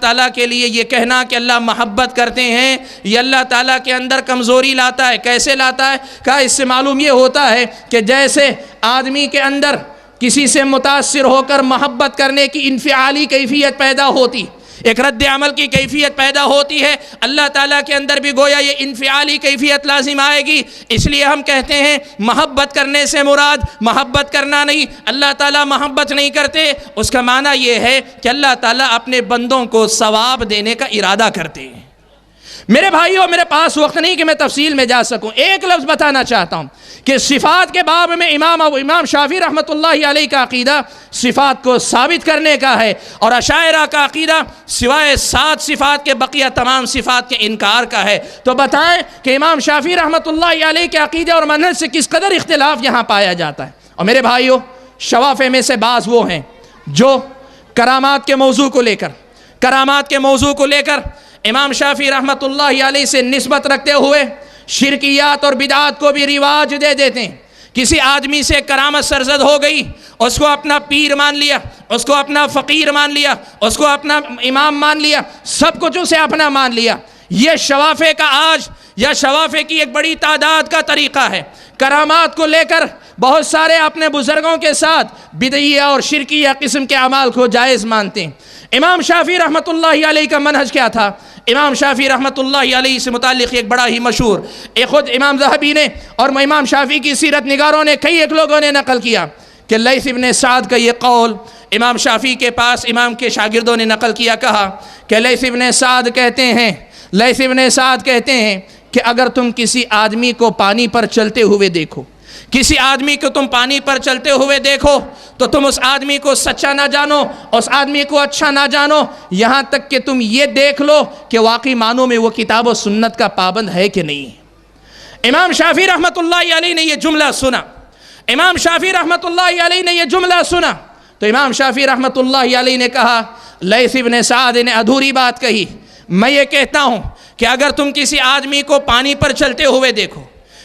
تعالیٰ کے لیے یہ کہنا کہ اللہ محبت کرتے ہیں یہ اللہ تعالیٰ کے اندر کمزوری لاتا ہے۔ کیسے لاتا ہے؟ کہا اس سے معلوم یہ ہوتا ہے کہ جیسے آدمی کے اندر کسی سے متاثر ہو کر محبت کرنے کی انفعالی کیفیت پیدا ہوتی، ایک رد عمل کی کیفیت پیدا ہوتی ہے، اللہ تعالیٰ کے اندر بھی گویا یہ انفعالی کیفیت لازم آئے گی۔ اس لیے ہم کہتے ہیں محبت کرنے سے مراد محبت کرنا نہیں، اللہ تعالیٰ محبت نہیں کرتے، اس کا معنی یہ ہے کہ اللہ تعالیٰ اپنے بندوں کو ثواب دینے کا ارادہ کرتے ہیں۔ میرے بھائیو، میرے پاس وقت نہیں کہ میں تفصیل میں جا سکوں، ایک لفظ بتانا چاہتا ہوں کہ صفات کے باب میں امام شافعی رحمۃ اللہ علیہ کا عقیدہ صفات کو ثابت کرنے کا ہے، اور اشاعرہ کا عقیدہ سوائے 7 صفات کے بقیہ تمام صفات کے انکار کا ہے۔ تو بتائیں کہ امام شافعی رحمۃ اللہ علیہ کے عقیدے اور منہج سے کس قدر اختلاف یہاں پایا جاتا ہے۔ اور میرے بھائیو، شوافع میں سے بعض وہ ہیں جو کرامات کے موضوع کو لے کر، کرامات کے موضوع کو لے کر امام شافعی رحمۃ اللہ علیہ سے نسبت رکھتے ہوئے شرکیات اور بدعات کو بھی رواج دے دیتے ہیں۔ کسی آدمی سے کرامت سرزد ہو گئی، اس کو اپنا پیر مان لیا، اس کو اپنا فقیر مان لیا، اس کو اپنا امام مان لیا، سب کچھ اسے اپنا مان لیا۔ یہ شوافے کا آج یا شوافے کی ایک بڑی تعداد کا طریقہ ہے۔ کرامات کو لے کر بہت سارے اپنے بزرگوں کے ساتھ بدعیہ اور شرکیہ قسم کے اعمال کو جائز مانتے ہیں۔ امام شافعی رحمۃ اللہ علیہ کا منہج کیا تھا؟ امام شافعی رحمۃ اللہ علیہ سے متعلق ایک بڑا ہی مشہور خود امام ذہبی نے اور امام شافعی کی سیرت نگاروں نے کئی ایک لوگوں نے نقل کیا کہ لیث ابن سعد کا یہ قول امام شافعی کے پاس امام کے شاگردوں نے نقل کیا، کہا کہ لیث ابن سعد کہتے ہیں کہ اگر تم کسی آدمی کو پانی پر چلتے ہوئے دیکھو، کسی آدمی کو تم پانی پر چلتے ہوئے دیکھو تو تم اس آدمی کو سچا نہ جانو، اس آدمی کو اچھا نہ جانو، یہاں تک کہ تم یہ دیکھ لو کہ واقعی معنوں میں وہ کتاب و سنت کا پابند ہے کہ نہیں۔ امام شافعی رحمۃ اللہ علیہ نے یہ جملہ سنا، امام شافعی رحمۃ اللہ علیہ نے یہ جملہ سنا تو امام شافعی رحمۃ اللہ علیہ نے کہا لیث ابن سعد نے ادھوری بات کہی، میں یہ کہتا ہوں کہ اگر تم کسی آدمی کو پانی پر چلتے ہوئے دیکھو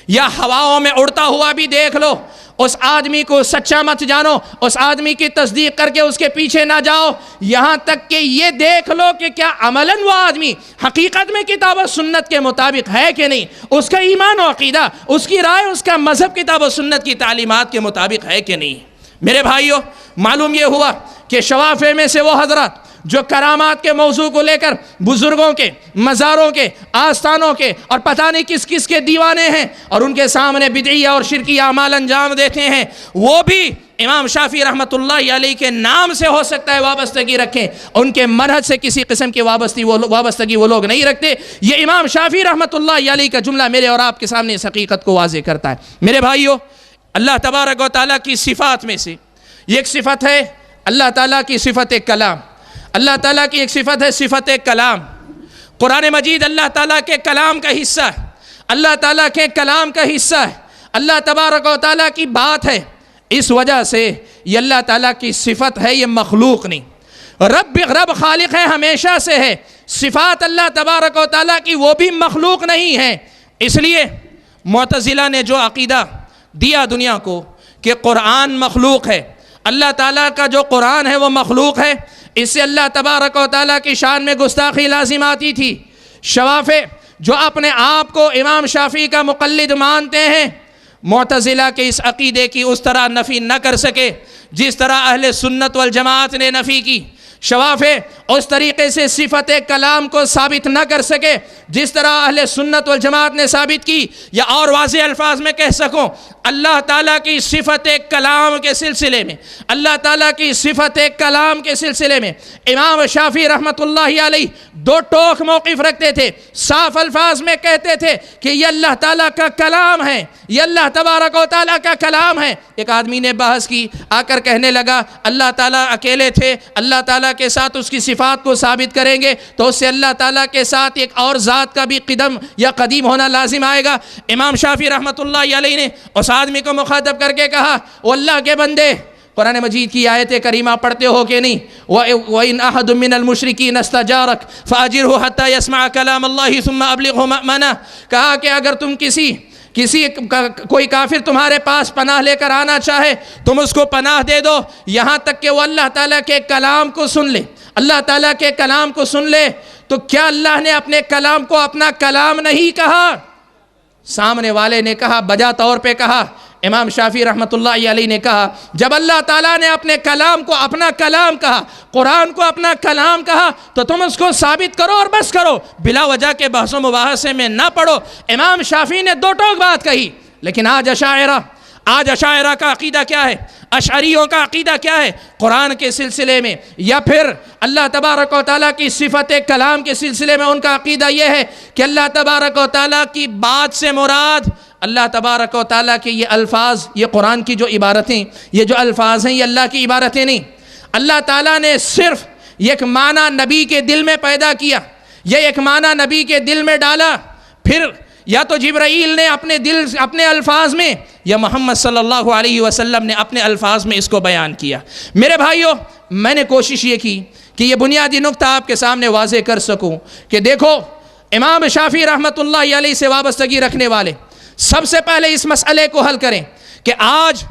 یا ہواؤں میں اڑتا ہوا بھی دیکھ لو، اس آدمی کو سچا مت جانو، اس آدمی کی تصدیق کر کے اس کے پیچھے نہ جاؤ، یہاں تک کہ یہ دیکھ لو کہ کیا عملاً وہ آدمی حقیقت میں کتاب و سنت کے مطابق ہے کہ نہیں، اس کا ایمان و عقیدہ، اس کی رائے، اس کا مذہب کتاب و سنت کی تعلیمات کے مطابق ہے کہ نہیں۔ میرے بھائیوں، معلوم یہ ہوا کہ شوافے میں سے وہ حضرات جو کرامات کے موضوع کو لے کر بزرگوں کے، مزاروں کے، آستانوں کے اور پتہ نہیں کس کس کے دیوانے ہیں اور ان کے سامنے بدعیہ اور شرکیہ اعمال انجام دیتے ہیں، وہ بھی امام شافعی رحمۃ اللہ علیہ کے نام سے ہو سکتا ہے وابستگی رکھیں، ان کے منہج سے کسی قسم کی وابستگی وہ لوگ نہیں رکھتے۔ یہ امام شافعی رحمۃ اللہ علیہ کا جملہ میرے اور آپ کے سامنے اس حقیقت کو واضح کرتا ہے۔ میرے بھائیوں، اللہ تبارک و تعالیٰ کی صفات میں سے یہ ایک صفت ہے اللہ تعالیٰ کی صفت کلام۔ اللہ تعالیٰ کی ایک صفت ہے صفت کلام۔ قرآن مجید اللہ تعالیٰ کے کلام کا حصہ ہے، اللہ تعالیٰ کے کلام کا حصہ ہے، اللہ تبارک و تعالیٰ کی بات ہے، اس وجہ سے یہ اللہ تعالیٰ کی صفت ہے، یہ مخلوق نہیں۔ رب خالق ہے، ہمیشہ سے ہے، صفات اللہ تبارک و تعالیٰ کی وہ بھی مخلوق نہیں ہے۔ اس لیے معتزلہ نے جو عقیدہ دیا دنیا کو کہ قرآن مخلوق ہے، اللہ تعالیٰ کا جو قرآن ہے وہ مخلوق ہے، اس سے اللہ تبارک و تعالیٰ کی شان میں گستاخی لازم آتی تھی۔ شوافے جو اپنے آپ کو امام شافعی کا مقلد مانتے ہیں، معتزلہ کے اس عقیدے کی اس طرح نفی نہ کر سکے جس طرح اہل سنت والجماعت نے نفی کی۔ شوافے اس طریقے سے صفت کلام کو ثابت نہ کر سکے جس طرح اہل سنت والجماعت نے ثابت کی، یا اور واضح الفاظ میں کہہ سکوں، اللہ تعالیٰ کی صفت کلام کے سلسلے میں، اللہ تعالیٰ کی صفت کلام کے سلسلے میں امام شافعی رحمۃ اللہ علیہ دو ٹوک موقف رکھتے تھے، صاف الفاظ میں کہتے تھے کہ یہ اللہ تعالیٰ کا کلام ہے، یہ اللہ تبارک و تعالیٰ کا کلام ہے۔ ایک آدمی نے بحث کی، آ کر کہنے لگا اللہ تعالیٰ اکیلے تھے، اللہ تعالیٰ کے ساتھ اس کی صفات کو ثابت کریں گے تو اس سے اللہ تعالیٰ کے ساتھ ایک اور ذات کا بھی قدم یا قدیم ہونا لازم آئے گا۔ امام شافعی رحمۃ اللہ علیہ نے اس آدمی کو مخاطب کر کے کہا، وہ اللہ کے بندے، قرآن مجید کی آیت کریمہ پڑھتے ہو کہ نہیں؟ وَإِنْ أَحَدٌ مِّنَ الْمُشْرِكِينَ اسْتَجَارَكَ فَأَجِرْهُ حَتَّى يَسْمَعَ كَلَامَ اللَّهِ ثُمَّ أَبْلِغْهُ مَأْمَنَهُ۔ کہا کہ اگر تم کوئی کافر تمہارے پاس پناہ لے کر آنا چاہے، تم اس کو پناہ دے دو یہاں تک کہ وہ اللہ تعالیٰ کے کلام کو سن لے، اللہ تعالیٰ کے کلام کو سن لے۔ تو کیا اللہ نے اپنے کلام کو اپنا کلام نہیں کہا؟ سامنے والے نے کہا، بجا طور پہ کہا۔ امام شافعی رحمۃ اللہ علیہ نے کہا، جب اللہ تعالیٰ نے اپنے کلام کو اپنا کلام کہا، قرآن کو اپنا کلام کہا، تو تم اس کو ثابت کرو اور بس کرو، بلا وجہ کے بحث و مباحثے میں نہ پڑو۔ امام شافعی نے دو ٹوک بات کہی۔ لیکن آج اشاعرہ کا عقیدہ کیا ہے؟ اشعریوں کا عقیدہ کیا ہے؟ قرآن کے سلسلے میں یا پھر اللہ تبارک و تعالیٰ کی صفت کلام کے سلسلے میں ان کا عقیدہ یہ ہے کہ اللہ تبارک و تعالیٰ کی بات سے مراد اللہ تبارک و تعالیٰ کے یہ الفاظ، یہ قرآن کی جو عبارتیں، یہ جو الفاظ ہیں، یہ اللہ کی عبارتیں نہیں۔ اللہ تعالیٰ نے صرف ایک معنی نبی کے دل میں پیدا کیا، یہ ایک معنی نبی کے دل میں ڈالا، پھر یا تو جبرائیل نے اپنے الفاظ میں یا محمد صلی اللہ علیہ وسلم نے اپنے الفاظ میں اس کو بیان کیا۔ میرے بھائیوں، میں نے کوشش یہ کی کہ یہ بنیادی نقطہ آپ کے سامنے واضح کر سکوں کہ دیکھو امام شافعی رحمۃ اللہ علیہ سے وابستگی رکھنے والے سب سے پہلے اس مسئلے کو حل کریں کہ آج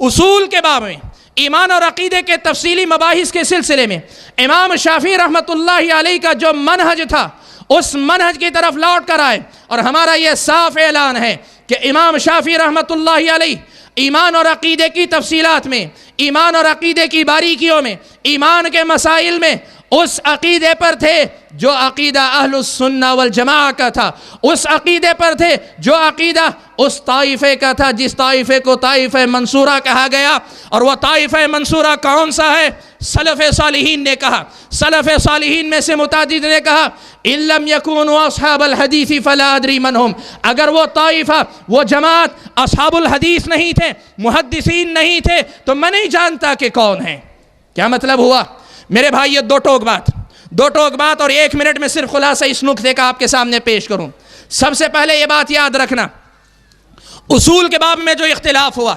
اصول کے باب میں ایمان اور عقیدے کے تفصیلی مباحث کے سلسلے میں امام شافعی رحمۃ اللہ علیہ کا جو منہج تھا اس منہج کی طرف لوٹ کر آئے. اور ہمارا یہ صاف اعلان ہے کہ امام شافعی رحمۃ اللہ علیہ ایمان اور عقیدے کی تفصیلات میں، ایمان اور عقیدے کی باریکیوں میں، ایمان کے مسائل میں اس عقیدے پر تھے جو عقیدہ اہل السنہ والجماعہ کا تھا، اس عقیدے پر تھے جو عقیدہ اس طائفے کا تھا جس طائفے کو طائفہ منصورہ کہا گیا. اور وہ طائفہ منصورہ کون سا ہے؟ سلف صالحین نے کہا، سلف صالحین میں سے متعدد نے کہا ان لم یکونوا اصحاب الحدیث فلا ادری من ہم، اگر وہ طائفہ وہ جماعت اصحاب الحدیث نہیں تھے، محدثین نہیں تھے، تو میں نہیں جانتا کہ کون ہیں. کیا مطلب ہوا میرے بھائی؟ یہ دو ٹوک بات اور 1 منٹ میں صرف خلاصہ اس نقطے کا آپ کے سامنے پیش کروں. سب سے پہلے یہ بات یاد رکھنا، اصول کے باب میں جو اختلاف ہوا،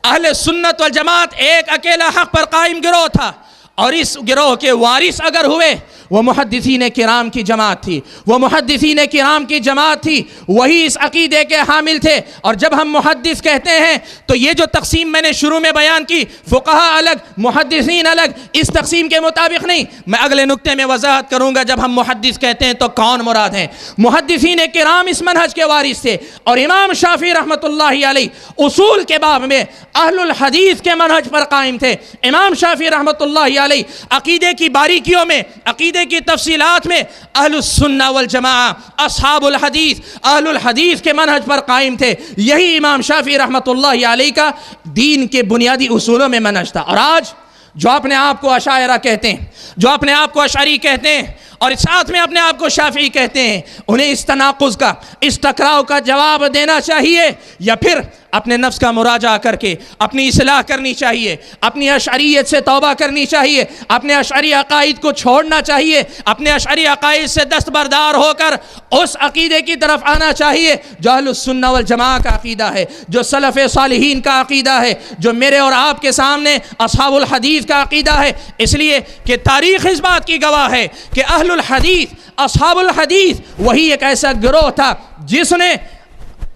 اہل سنت والجماعت ایک اکیلا حق پر قائم گروہ تھا، اور اس گروہ کے وارث اگر ہوئے وہ محدثین کرام کی جماعت تھی، وہ محدثین کرام کی جماعت تھی، وہی اس عقیدے کے حامل تھے. اور جب ہم محدث کہتے ہیں تو یہ جو تقسیم میں نے شروع میں بیان کی، فقہاء الگ محدثین الگ، اس تقسیم کے مطابق نہیں. میں اگلے نقطے میں وضاحت کروں گا جب ہم محدث کہتے ہیں تو کون مراد ہیں. محدثین کرام اس منہج کے وارث تھے، اور امام شافعی رحمۃ اللہ علیہ اصول کے باب میں اہل الحدیث کے منہج پر قائم تھے. امام شافعی رحمۃ اللہ علیہ عقیدے کی باریکیوں میں، عقیدے کی تفصیلات میں اہل السنہ والجماعہ، اصحاب الحدیث، اہل الحدیث کے منہج پر قائم تھے. یہی امام شافعی رحمۃ اللہ علیہ کا دین کے بنیادی اصولوں میں منہج تھا. اور آج جو اپنے آپ کو اشاعرہ کہتے ہیں، جو اپنے آپ کو اشعری کہتے ہیں، اور ساتھ میں اپنے آپ کو شافعی کہتے ہیں، انہیں اس تناقض کا، اس ٹکراؤ کا جواب دینا چاہیے، یا پھر اپنے نفس کا مراجعہ کر کے اپنی اصلاح کرنی چاہیے، اپنی اشعریت سے توبہ کرنی چاہیے، اپنے اشعری عقائد کو چھوڑنا چاہیے، اپنے اشعری عقائد سے دستبردار ہو کر اس عقیدے کی طرف آنا چاہیے جو اہل السنہ والجماعہ کا عقیدہ ہے، جو سلف صالحین کا عقیدہ ہے، جو میرے اور آپ کے سامنے اصحاب الحدیث کا عقیدہ ہے. اس لیے کہ تاریخ اس بات کی گواہ ہے کہ اہل الحدیث، اصحاب الحدیث وہی ایک ایسا گروہ تھا جس نے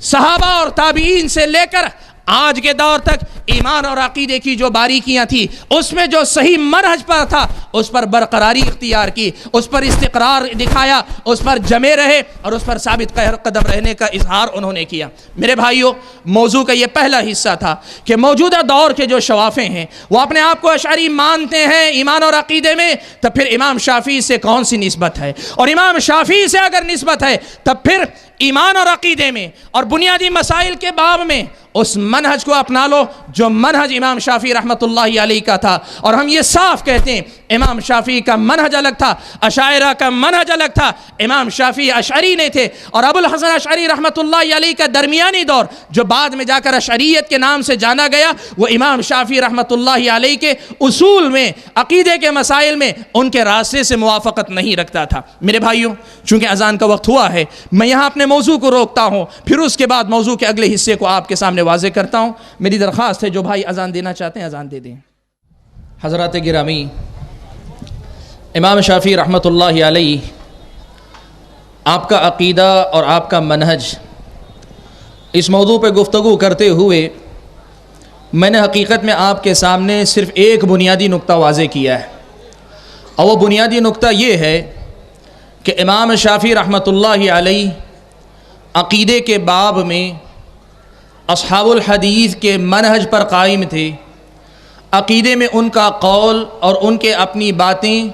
صحابہ اور تابعین سے لے کر آج کے دور تک ایمان اور عقیدے کی جو باریکیاں تھی، اس میں جو صحیح منہج پر تھا اس پر برقراری اختیار کی، اس پر استقرار دکھایا، اس پر جمے رہے اور اس پر ثابت قدم رہنے کا اظہار انہوں نے کیا. میرے بھائیوں، موضوع کا یہ پہلا حصہ تھا کہ موجودہ دور کے جو شوافے ہیں وہ اپنے آپ کو اشعری مانتے ہیں ایمان اور عقیدے میں، تب پھر امام شافعی سے کون سی نسبت ہے؟ اور امام شافعی سے اگر نسبت ہے تب پھر ایمان اور عقیدے میں اور بنیادی مسائل کے باب میں اس منہج کو اپنا لو جو منہج امام شافعی رحمۃ اللہ علیہ کا تھا. اور ہم یہ صاف کہتے ہیں امام شافعی کا منہج الگ تھا، اشاعرہ کا منہج الگ تھا. امام شافعی اشعری نہیں تھے، اور ابو الحسن اشعری رحمۃ اللہ علیہ کا درمیانی دور جو بعد میں جا کر اشعریت کے نام سے جانا گیا، وہ امام شافعی رحمۃ اللہ علیہ کے اصول میں، عقیدے کے مسائل میں ان کے راستے سے موافقت نہیں رکھتا تھا. میرے بھائیوں، چونکہ اذان کا وقت ہوا ہے، میں یہاں اپنے موضوع کو روکتا ہوں، پھر اس کے بعد موضوع کے اگلے حصے کو آپ کے سامنے واضح کرتا ہوں. میری درخواست ہے جو بھائی اذان دینا چاہتے ہیں اذان دے دیں. حضرات گرامی، امام شافعی رحمۃ اللہ علیہ آپ کا عقیدہ اور آپ کا منہج، اس موضوع پہ گفتگو کرتے ہوئے میں نے حقیقت میں آپ کے سامنے صرف ایک بنیادی نقطہ واضح کیا ہے، اور وہ بنیادی نقطہ یہ ہے کہ امام شافعی رحمۃ اللہ علیہ عقیدے کے باب میں اصحاب الحدیث کے منہج پر قائم تھے. عقیدے میں ان کا قول اور ان کے اپنی باتیں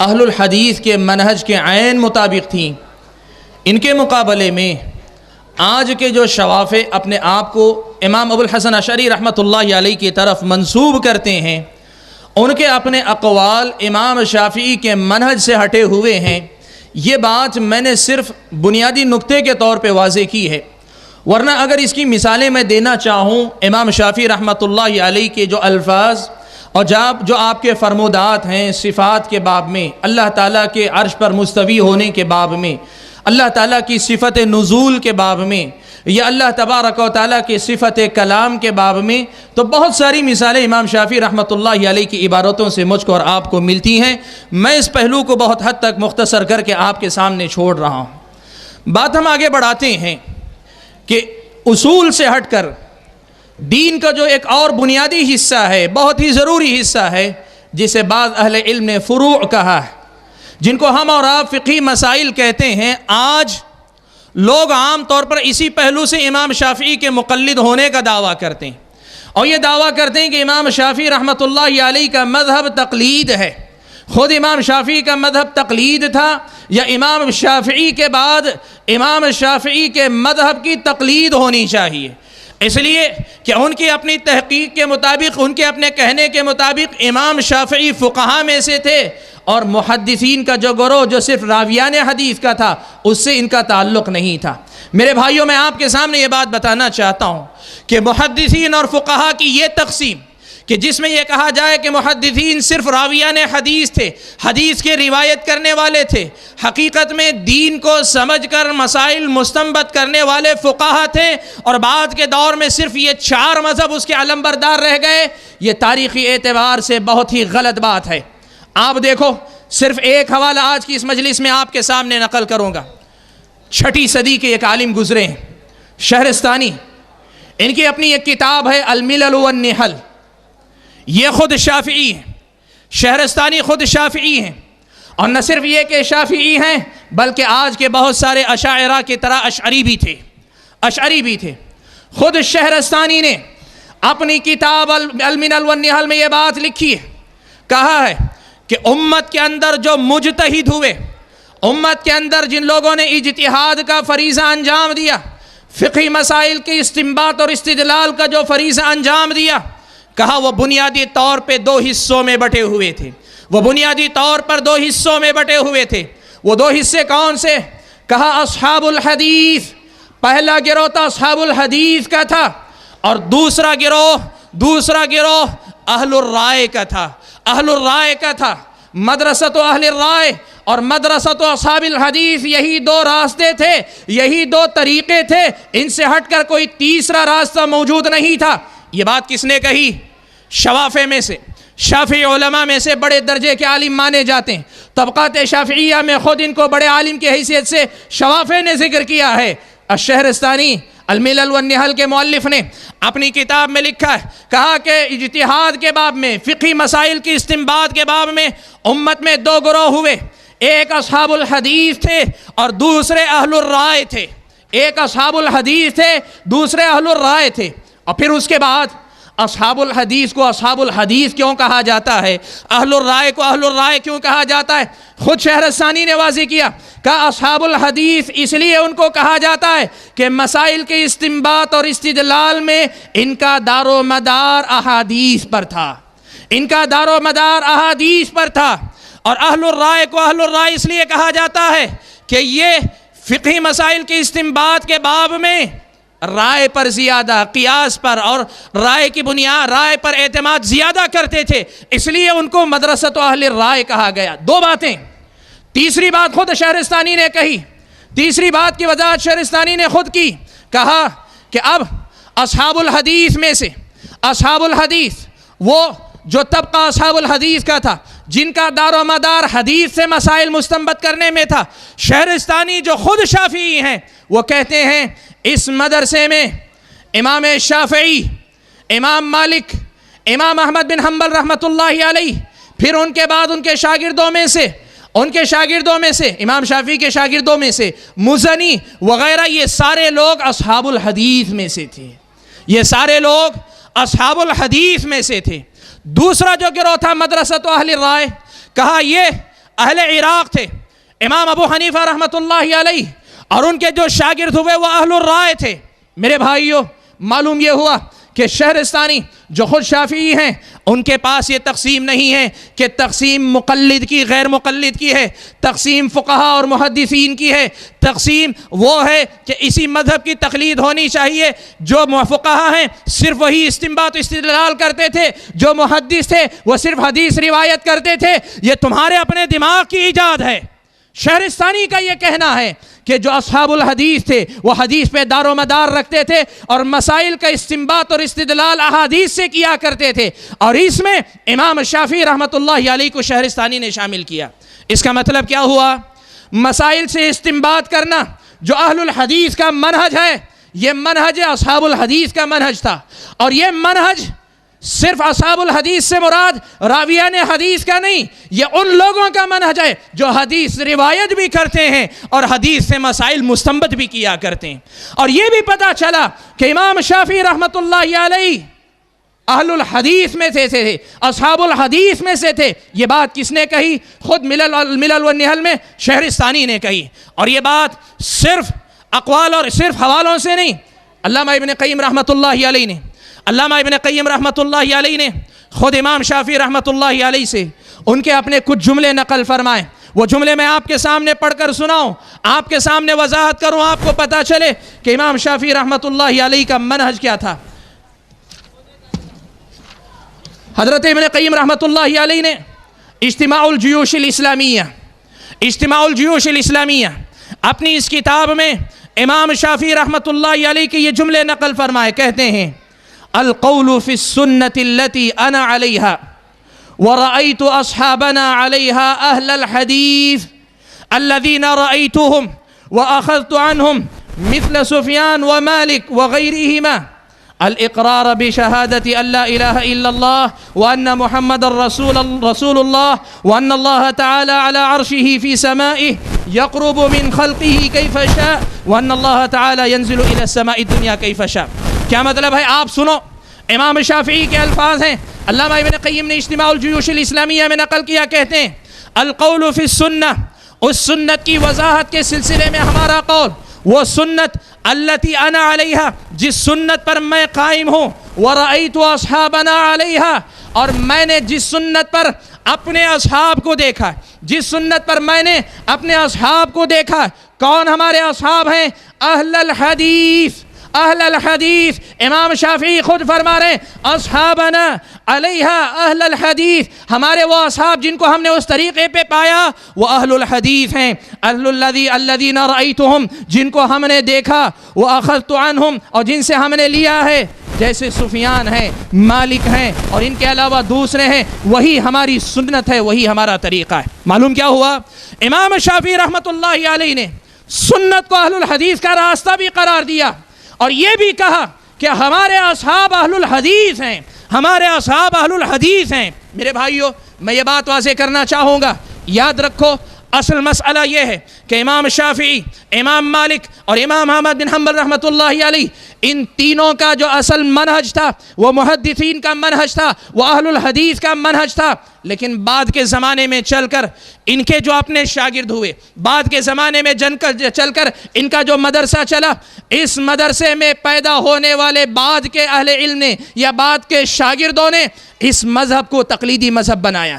اہل الحدیث کے منہج کے عین مطابق تھیں. ان کے مقابلے میں آج کے جو شوافے اپنے آپ کو امام ابو الحسن اشعری رحمۃ اللہ علیہ کی طرف منسوب کرتے ہیں، ان کے اپنے اقوال امام شافعی کے منہج سے ہٹے ہوئے ہیں. یہ بات میں نے صرف بنیادی نقطے کے طور پہ واضح کی ہے، ورنہ اگر اس کی مثالیں میں دینا چاہوں امام شافعی رحمۃ اللہ علیہ کے جو الفاظ اور جو آپ کے فرمودات ہیں صفات کے باب میں، اللہ تعالیٰ کے عرش پر مستوی ہونے کے باب میں، اللہ تعالیٰ کی صفت نزول کے باب میں، یا اللہ تبارک و تعالیٰ کی صفت کلام کے باب میں تو بہت ساری مثالیں امام شافعی رحمۃ اللہ علیہ کی عبارتوں سے مجھ کو اور آپ کو ملتی ہیں. میں اس پہلو کو بہت حد تک مختصر کر کے آپ کے سامنے چھوڑ رہا ہوں. بات ہم آگے بڑھاتے ہیں کہ اصول سے ہٹ کر دین کا جو ایک اور بنیادی حصہ ہے، بہت ہی ضروری حصہ ہے، جسے بعض اہل علم نے فروع کہا ہے، جن کو ہم اور آپ فقہی مسائل کہتے ہیں. آج لوگ عام طور پر اسی پہلو سے امام شافعی کے مقلد ہونے کا دعویٰ کرتے ہیں، اور یہ دعویٰ کرتے ہیں کہ امام شافعی رحمۃ اللہ علیہ کا مذہب تقلید ہے. خود امام شافعی کا مذہب تقلید تھا، یا امام شافعی کے بعد امام شافعی کے مذہب کی تقلید ہونی چاہیے، اس لیے کہ ان کی اپنی تحقیق کے مطابق، ان کے اپنے کہنے کے مطابق امام شافعی فقہا میں سے تھے، اور محدثین کا جو گروہ جو صرف راویان حدیث کا تھا اس سے ان کا تعلق نہیں تھا. میرے بھائیوں، میں آپ کے سامنے یہ بات بتانا چاہتا ہوں کہ محدثین اور فقہا کی یہ تقسیم کہ جس میں یہ کہا جائے کہ محدثین صرف راویان حدیث تھے، حدیث کے روایت کرنے والے تھے، حقیقت میں دین کو سمجھ کر مسائل مستنبط کرنے والے فقہا تھے، اور بعد کے دور میں صرف یہ 4 مذہب اس کے علمبردار رہ گئے، یہ تاریخی اعتبار سے بہت ہی غلط بات ہے. آپ دیکھو، صرف ایک حوالہ آج کی اس مجلس میں آپ کے سامنے نقل کروں گا. 6 صدی کے ایک عالم گزرے ہیں، شہرستانی. ان کی اپنی ایک کتاب ہے الملل والنحل. یہ خود شافعی ہیں، شہرستانی خود شافعی ہیں، اور نہ صرف یہ کہ شافعی ہیں بلکہ آج کے بہت سارے اشاعرہ کی طرح اشعری بھی تھے. خود شہرستانی نے اپنی کتاب الملل والنحل میں یہ بات لکھی ہے، کہا ہے کہ امت کے اندر جو مجتہد ہوئے، امت کے اندر جن لوگوں نے اجتہاد کا فریضہ انجام دیا، فقہی مسائل کے استنباط اور استدلال کا جو فریضہ انجام دیا، کہا وہ بنیادی طور پہ 2 حصوں میں بٹے ہوئے تھے. وہ بنیادی طور پر 2 حصوں میں بٹے ہوئے تھے. وہ 2 حصے کون سے؟ کہا اصحاب الحدیث. پہلا گروہ تو اصحاب الحدیث کا تھا، اور دوسرا گروہ اہل الرائے کا تھا. اہل الرائے کا تھا. مدرسۃ اہل الرائے اور مدرسۃ اصحاب الحدیث، یہی 2 راستے تھے، یہی 2 طریقے تھے. ان سے ہٹ کر کوئی تیسرا راستہ موجود نہیں تھا. یہ بات کس نے کہی؟ شوافع میں سے، شافعی علماء میں سے بڑے درجے کے عالم مانے جاتے ہیں. طبقات شافعیہ میں خود ان کو بڑے عالم کی حیثیت سے شوافع نے ذکر کیا ہے. الشہرستانی الملل والنحل کے مؤلف نے اپنی کتاب میں لکھا ہے، کہا کہ اجتہاد کے باب میں، فقہی مسائل کی استنباط کے باب میں امت میں 2 گروہ ہوئے. ایک اصحاب الحدیث تھے اور دوسرے اہل الرائے تھے. ایک اصحاب الحدیث تھے، دوسرے اہل الرائے تھے. اور پھر اس کے بعد اصحاب الحدیث کو اصحاب الحدیث کیوں کہا جاتا ہے، اہل الرائے کو اہل الرائے کیوں کہا جاتا ہے؟ خود شہرستانی نے واضح کیا کہ اصحاب الحدیث اس لیے ان کو کہا جاتا ہے کہ مسائل کے استنباط اور استدلال میں ان کا دار و مدار احادیث پر تھا. ان کا دار و مدار احادیث پر تھا. اور اہل الرائے کو اہل الرائے اس لیے کہا جاتا ہے کہ یہ فقہی مسائل کے استنباط کے باب میں رائے پر زیادہ، قیاس پر اور رائے کی بنیاد، رائے پر اعتماد زیادہ کرتے تھے، اس لیے ان کو مدرسۃ اہل رائے کہا گیا. 2 باتیں. تیسری بات خود شہرستانی نے کہی. تیسری بات کی وضاحت شہرستانی نے خود کی. کہا کہ اب اصحاب الحدیث میں سے، اصحاب الحدیث وہ جو طبقہ اصحاب الحدیث کا تھا، جن کا دار و مدار حدیث سے مسائل مستنبط کرنے میں تھا، شہرستانی جو خود شافعی ہیں وہ کہتے ہیں اس مدرسے میں امام شافعی، امام مالک، امام احمد بن حنبل رحمۃ اللہ علیہ، پھر ان کے بعد ان کے شاگردوں میں سے امام شافعی کے شاگردوں میں سے مزنی وغیرہ، یہ سارے لوگ اصحاب الحدیث میں سے تھے. یہ سارے لوگ اصحاب الحدیث میں سے تھے. دوسرا جو گروہ تھا مدرسۃ اہل رائے، کہا یہ اہل عراق تھے. امام ابو حنیفہ رحمۃ اللہ علیہ اور ان کے جو شاگرد ہوئے وہ اہل الرائے تھے. میرے بھائیوں، معلوم یہ ہوا کہ شہرستانی جو خود شافعی ہیں ان کے پاس یہ تقسیم نہیں ہے کہ تقسیم مقلد کی غیر مقلد کی ہے، تقسیم فقہا اور محدثین کی ہے. تقسیم وہ ہے کہ اسی مذہب کی تقلید ہونی چاہیے. جو فقہا ہیں صرف وہی استنباط استدلال کرتے تھے، جو محدث تھے وہ صرف حدیث روایت کرتے تھے. یہ تمہارے اپنے دماغ کی ایجاد ہے. شہرستانی کا یہ کہنا ہے کہ جو اصحاب الحدیث تھے وہ حدیث پہ دار و مدار رکھتے تھے اور مسائل کا استنباط اور استدلال احادیث سے کیا کرتے تھے، اور اس میں امام شافعی رحمۃ اللہ علیہ کو شہرستانی نے شامل کیا۔ اس کا مطلب کیا ہوا؟ مسائل سے استنباط کرنا جو اہل الحدیث کا منہج ہے، یہ منہج اصحاب الحدیث کا منہج تھا، اور یہ منہج صرف اصحاب الحدیث سے مراد راویان حدیث کا نہیں، یہ ان لوگوں کا منہج ہے جو حدیث روایت بھی کرتے ہیں اور حدیث سے مسائل مستنبط بھی کیا کرتے ہیں۔ اور یہ بھی پتہ چلا کہ امام شافعی رحمۃ اللہ علیہ اہل الحدیث میں سے تھے، اصحاب الحدیث میں سے تھے۔ یہ بات کس نے کہی؟ خود ملل والنحل میں شہرستانی نے کہی، اور یہ بات صرف اقوال اور صرف حوالوں سے نہیں، علامہ ابن قیم رحمۃ اللہ علیہ نے خود امام شافعی رحمۃ اللہ علیہ سے ان کے اپنے کچھ جملے نقل فرمائے۔ وہ جملے میں آپ کے سامنے پڑھ کر سناؤں، آپ کے سامنے وضاحت کروں، آپ کو پتہ چلے کہ امام شافعی رحمۃ اللہ علیہ کا منہج کیا تھا۔ حضرت ابن قیم رحمۃ اللہ علیہ نے اجتماع الجیوش الاسلامیہ اپنی اس کتاب میں امام شافعی رحمۃ اللہ علیہ کے یہ جملے نقل فرمائے، کہتے ہیں القول فی السنة التي انا عليها ورأيت اصحابنا عليها اهل الحديث الذين رأيتهم واخذت عنهم مثل سفيان ومالك وغيرهما الاقرار بشهادة ان لا اله الا الله وان محمد رسول الله وان الله تعالى على عرشه في سمائه يقرب من خلقه كيف شاء وان الله تعالى ينزل الى السماء الدنيا كيف شاء۔ کیا مطلب ہے؟ آپ سنو، امام شافعی کے الفاظ ہیں، علامہ ابن قیم نے اجتماع الجیوش الاسلامیہ میں نقل کیا، کہتے ہیں القول فی السنہ، اس سنت کی وضاحت کے سلسلے میں ہمارا قول، وہ سنت التی انا علیہا، جس سنت پر میں قائم ہوں، ورأیت اصحابنا علیہا، اور میں نے جس سنت پر اپنے اصحاب کو دیکھا، جس سنت پر میں نے اپنے اصحاب کو دیکھا۔ کون ہمارے اصحاب ہیں؟ اہل الحدیث، اہل الحدیث۔ امام شافعی خود فرما رہے ہیں اصحابنا علیہا اہل الحدیث، ہمارے وہ اصحاب جن کو ہم نے اس طریقے پہ پایا وہ اہل الحدیث ہیں۔ الذین رأیتہم، جن کو ہم نے دیکھا، واخذت عنہم، اور جن سے ہم نے لیا ہے، جیسے سفیان ہیں، مالک ہیں، اور ان کے علاوہ دوسرے ہیں، وہی ہماری سنت ہے، وہی ہمارا طریقہ ہے۔ معلوم کیا ہوا؟ امام شافعی رحمۃ اللہ علیہ نے سنت کو اہل الحدیث کا راستہ بھی قرار دیا، اور یہ بھی کہا کہ ہمارے اصحاب اہل الحدیث ہیں، ہمارے اصحاب اہل الحدیث ہیں۔ میرے بھائیو، میں یہ بات واضح کرنا چاہوں گا، یاد رکھو اصل مسئلہ یہ ہے کہ امام شافعی، امام مالک اور امام احمد بن حنبل رحمۃ اللہ علیہ، ان تینوں کا جو اصل منہج تھا وہ محدثین کا منہج تھا، وہ اہل الحدیث کا منہج تھا۔ لیکن بعد کے زمانے میں چل کر ان کے جو اپنے شاگرد ہوئے، بعد کے زمانے میں چل کر ان کا جو مدرسہ چلا، اس مدرسے میں پیدا ہونے والے بعد کے اہل علم نے یا بعد کے شاگردوں نے اس مذہب کو تقلیدی مذہب بنایا،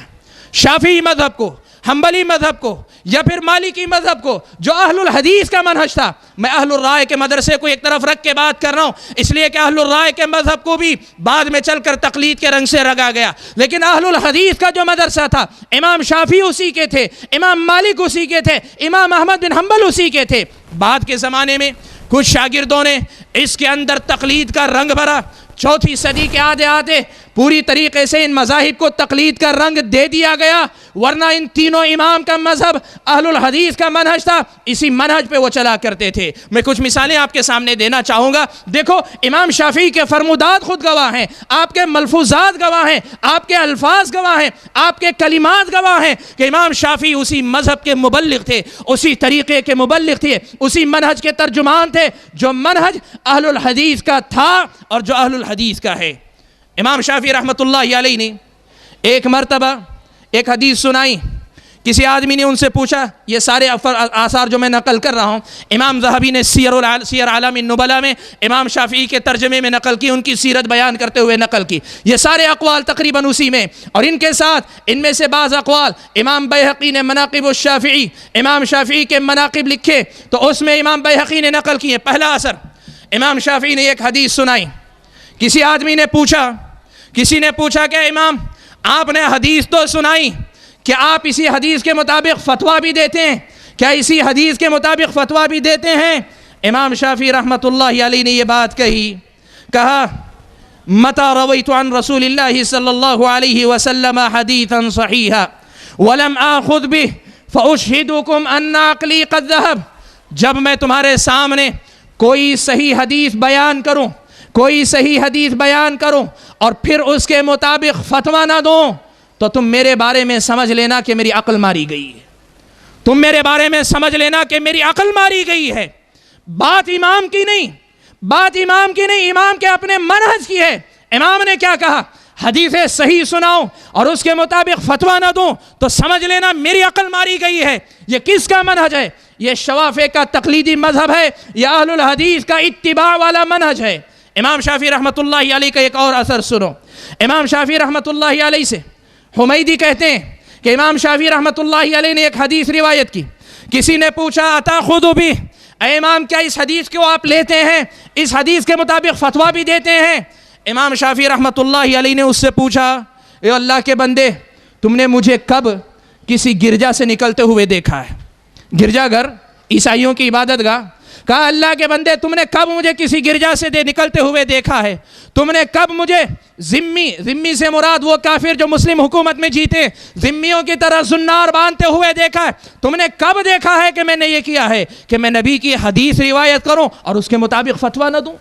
شافعی مذہب کو، حنبلی مذہب کو، یا پھر مالکی مذہب کو، جو اہل الحدیث کا منہج تھا۔ میں اہل الرائے کے مدرسے کو ایک طرف رکھ کے بات کر رہا ہوں، اس لیے کہ اہل الرائے کے مذہب کو بھی بعد میں چل کر تقلید کے رنگ سے رنگا گیا، لیکن اہل الحدیث کا جو مدرسہ تھا، امام شافعی اسی کے تھے، امام مالک اسی کے تھے، امام احمد بن حنبل اسی کے تھے۔ بعد کے زمانے میں کچھ شاگردوں نے اس کے اندر تقلید کا رنگ بھرا، چوتھی صدی کے آدھے پوری طریقے سے ان مذاہب کو تقلید کا رنگ دے دیا گیا، ورنہ ان تینوں امام کا مذہب اہل الحدیث کا منہج تھا، اسی منہج پہ وہ چلا کرتے تھے۔ میں کچھ مثالیں آپ کے سامنے دینا چاہوں گا۔ دیکھو، امام شافعی کے فرمودات خود گواہ ہیں، آپ کے ملفوظات گواہ ہیں، آپ کے الفاظ گواہ ہیں، آپ کے کلمات گواہ ہیں کہ امام شافعی اسی مذہب کے مبلغ تھے، اسی طریقے کے مبلغ تھے، اسی منہج کے ترجمان تھے جو منہج اہل الحدیث کا تھا اور جو اہل الحدیث کا ہے۔ امام شافعی رحمۃ اللہ علیہ نے ایک مرتبہ ایک حدیث سنائی، کسی آدمی نے ان سے پوچھا، یہ سارے آثار جو میں نقل کر رہا ہوں امام ذہبی نے سیر اعلام النبلاء میں امام شافعی کے ترجمے میں نقل کی، ان کی سیرت بیان کرتے ہوئے نقل کی، یہ سارے اقوال تقریباً اسی میں، اور ان کے ساتھ ان میں سے بعض اقوال امام بیہقی نے مناقب الشافعی، امام شافعی کے مناقب لکھے تو اس میں امام بیہقی نے نقل کیے۔ پہلا اثر، امام شافعی نے ایک حدیث سنائی، کسی آدمی نے پوچھا، کسی نے پوچھا کہ امام آپ نے حدیث تو سنائی، کہ آپ اسی حدیث کے مطابق فتویٰ بھی دیتے ہیں کیا اسی حدیث کے مطابق فتویٰ بھی دیتے ہیں؟ امام شافعی رحمۃ اللہ علیہ نے یہ بات کہا متى رويت عن رسول الله صلى الله عليه وسلم حديثا صحيحا ولم آخذ به فأشهدكم أن عقلي قد ذهب. جب میں تمہارے سامنے کوئی صحیح حدیث بیان کروں اور پھر اس کے مطابق فتویٰ نہ دوں تو تم میرے بارے میں سمجھ لینا کہ میری عقل ماری گئی ہے. تم میرے بارے میں سمجھ لینا کہ میری عقل ماری گئی ہے. بات امام کی نہیں، امام کے اپنے منہج کی ہے. امام نے کیا کہا؟ حدیثیں صحیح سناؤ اور اس کے مطابق فتویٰ نہ دوں تو سمجھ لینا میری عقل ماری گئی ہے. یہ کس کا منہج ہے؟ یہ شوافع کا تقلیدی مذہب ہے، یہ اہل الحدیث کا اتباع والا منہج ہے. امام شافعی رحمۃ اللہ علیہ کا ایک اور اثر سنو. امام شافعی رحمۃ اللہ علیہ سے حمیدی کہتے ہیں کہ امام شافعی رحمۃ اللہ علیہ نے ایک حدیث روایت کی. کسی نے پوچھا اتاخذ بہ، اے امام کیا اس حدیث کو آپ لیتے ہیں؟ اس حدیث کے مطابق فتویٰ بھی دیتے ہیں؟ امام شافعی رحمۃ اللہ علیہ نے اس سے پوچھا اے اللہ کے بندے، تم نے مجھے کب کسی گرجا سے نکلتے ہوئے دیکھا ہے؟ گرجا گھر عیسائیوں کی عبادت گاہ. کہا اللہ کے بندے تم نے کب مجھے کسی گرجا سے نکلتے ہوئے دیکھا ہے؟ تم نے کب مجھے ذمی سے مراد وہ کافر جو مسلم حکومت میں جیتے ذمیوں کی طرح زنار باندھتے ہوئے دیکھا ہے؟ تم نے کب دیکھا ہے کہ میں نے یہ کیا ہے کہ میں نبی کی حدیث روایت کروں اور اس کے مطابق فتویٰ نہ دوں؟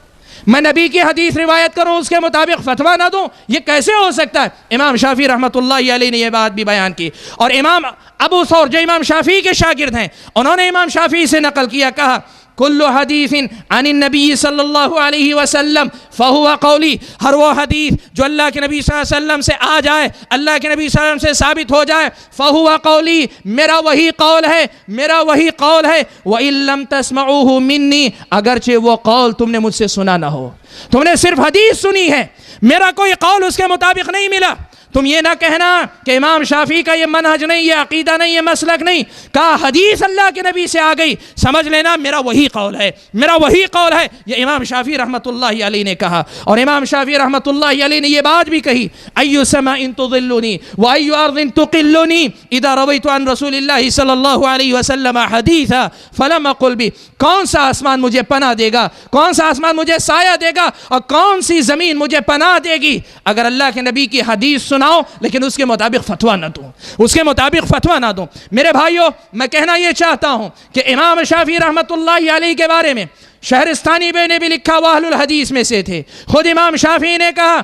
میں نبی کی حدیث روایت کروں اس کے مطابق فتویٰ نہ دوں؟ یہ کیسے ہو سکتا ہے؟ امام شافعی رحمۃ اللہ علیہ نے یہ بات بھی بیان کی. اور امام ابو ثور جو امام شافعی کے شاگرد ہیں، انہوں نے امام شافعی سے نقل کیا، کہا کل حدیث عن النبی صلی اللہ علیہ وسلم فہو قولی، ہر وہ حدیث جو اللہ کے نبی صلی اللہ علیہ وسلم سے آ جائے، اللہ کے نبی صلی اللہ علیہ وسلم سے ثابت ہو جائے، فہو قولی، میرا وہی قول ہے، میرا وہی قول ہے. وَإِن لَّمْ تَسْمَعُوهُ مِنِّي، اگرچہ وہ قول تم نے مجھ سے سنا نہ ہو، تم نے صرف حدیث سنی ہے، میرا کوئی قول اس کے مطابق نہیں ملا. تم یہ نہ کہنا کہ امام شافعی کا یہ منہج نہیں، یہ عقیدہ نہیں، یہ مسلک نہیں. کہا حدیث اللہ کے نبی سے آ گئی، سمجھ لینا میرا وہی قول ہے، میرا وہی قول ہے. یہ امام شافعی رحمۃ اللہ علیہ نے کہا. اور امام شافعی رحمۃ اللہ علیہ نے یہ بات بھی کہی، ایو سماء تظلنی وایو ارض تقلنی اذا رویت عن رسول اللہ صلی اللہ علیہ وسلم حدیثا فلم اقل بہ. کون سا آسمان مجھے پناہ دے گا، کون سا آسمان مجھے سایہ دے گا، اور کون سی زمین مجھے پناہ دے گی اگر اللہ کے نبی کی حدیث سناؤ لیکن اس کے مطابق فتویٰ نہ دوں، اس کے مطابق فتویٰ نہ دوں. میرے بھائیوں، میں کہنا یہ چاہتا ہوں کہ امام شافعی رحمۃ اللہ علیہ کے بارے میں شہرستانی بے نے بھی لکھا وہ اہل الحدیث میں سے تھے. خود امام شافعی نے کہا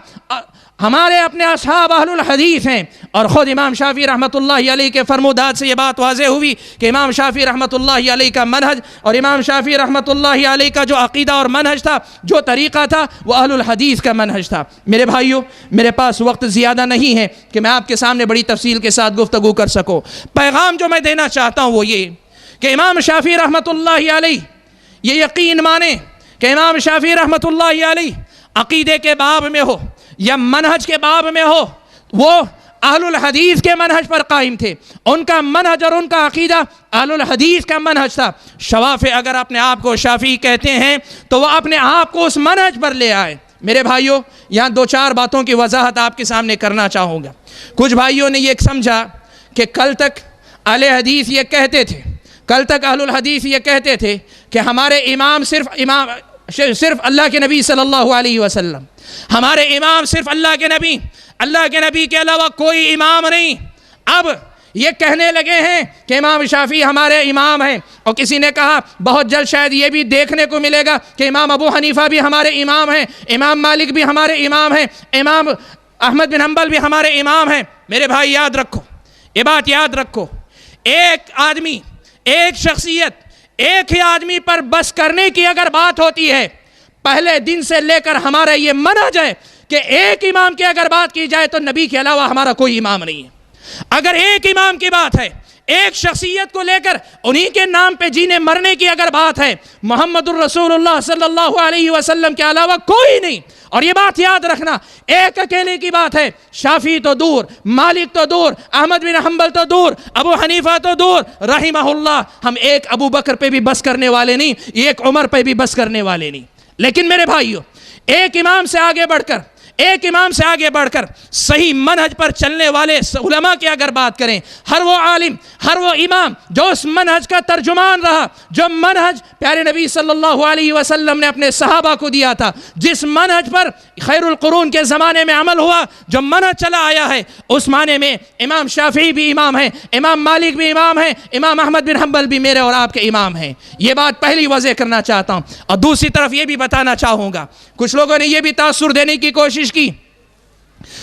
ہمارے اپنے اصحاب اہل الحدیث ہیں. اور خود امام شافعی رحمۃ اللہ علیہ کے فرمودات سے یہ بات واضح ہوئی کہ امام شافعی رحمۃ اللہ علیہ کا منہج اور امام شافعی رحمۃ اللہ علیہ کا جو عقیدہ اور منہج تھا، جو طریقہ تھا، وہ اہل الحدیث کا منہج تھا. میرے بھائیوں، میرے پاس وقت زیادہ نہیں ہے کہ میں آپ کے سامنے بڑی تفصیل کے ساتھ گفتگو کر سکوں. پیغام جو میں دینا چاہتا ہوں وہ یہ کہ امام شافعی رحمۃ اللہ علیہ یہ یقین مانیں کہ امام شافعی رحمۃ اللہ علیہ عقیدے کے باب میں ہو یا منہج کے باب میں ہو، وہ اہل الحدیث کے منہج پر قائم تھے. ان کا منہج اور ان کا عقیدہ اہل الحدیث کا منہج تھا. شوافع اگر اپنے آپ کو شافعی کہتے ہیں تو وہ اپنے آپ کو اس منہج پر لے آئے. میرے بھائیوں، یہاں دو چار باتوں کی وضاحت آپ کے سامنے کرنا چاہوں گا. کچھ بھائیوں نے یہ سمجھا کہ کل تک اہل حدیث یہ کہتے تھے، کل تک اہل الحدیث یہ کہتے تھے کہ ہمارے امام صرف اللہ کے نبی صلی اللہ علیہ وسلم، ہمارے امام صرف اللہ کے نبی کے علاوہ کوئی امام نہیں. اب یہ کہنے لگے ہیں کہ امام شافعی ہمارے امام ہیں. اور کسی نے کہا بہت جلد شاید یہ بھی دیکھنے کو ملے گا کہ امام ابو حنیفہ بھی ہمارے امام ہیں، امام مالک بھی ہمارے امام ہیں، امام احمد بن حنبل بھی ہمارے امام ہیں. میرے بھائی یاد رکھو، یہ بات یاد رکھو، ایک آدمی، ایک شخصیت، ایک ہی آدمی پر بس کرنے کی اگر بات ہوتی ہے، پہلے دن سے لے کر ہمارا یہ منہج ہے کہ ایک امام کی اگر بات کی جائے تو نبی کے علاوہ ہمارا کوئی امام نہیں ہے. اگر ایک امام کی بات ہے، ایک شخصیت کو لے کر انہی کے نام پہ جینے مرنے کی اگر بات ہے، محمد الرسول اللہ صلی اللہ علیہ وسلم کے علاوہ کوئی نہیں. اور یہ بات یاد رکھنا، ایک اکیلے کی بات ہے، شافعی تو دور، مالک تو دور، احمد بن حنبل تو دور، ابو حنیفہ تو دور، رحمہ اللہ. ہم ایک ابو بکر پہ بھی بس کرنے والے نہیں، ایک عمر پہ بھی بس کرنے والے نہیں. لیکن میرے بھائیوں، ایک امام سے آگے بڑھ کر ایک امام سے آگے بڑھ کر صحیح منہج پر چلنے والے علماء کی اگر بات کریں، ہر وہ عالم، ہر وہ امام جو اس منہج کا ترجمان رہا، جو منہج پیارے نبی صلی اللہ علیہ وسلم نے اپنے صحابہ کو دیا تھا، جس منہج پر خیر القرون کے زمانے میں عمل ہوا، جو منہج چلا آیا ہے، اس معنی میں امام شافعی بھی امام ہیں، امام مالک بھی امام ہیں، امام احمد بن حنبل بھی میرے اور آپ کے امام ہیں۔ یہ بات پہلی واضح کرنا چاہتا ہوں، اور دوسری طرف یہ بھی بتانا چاہوں گا، کچھ لوگوں نے یہ بھی تاثر دینے کی کوشش کی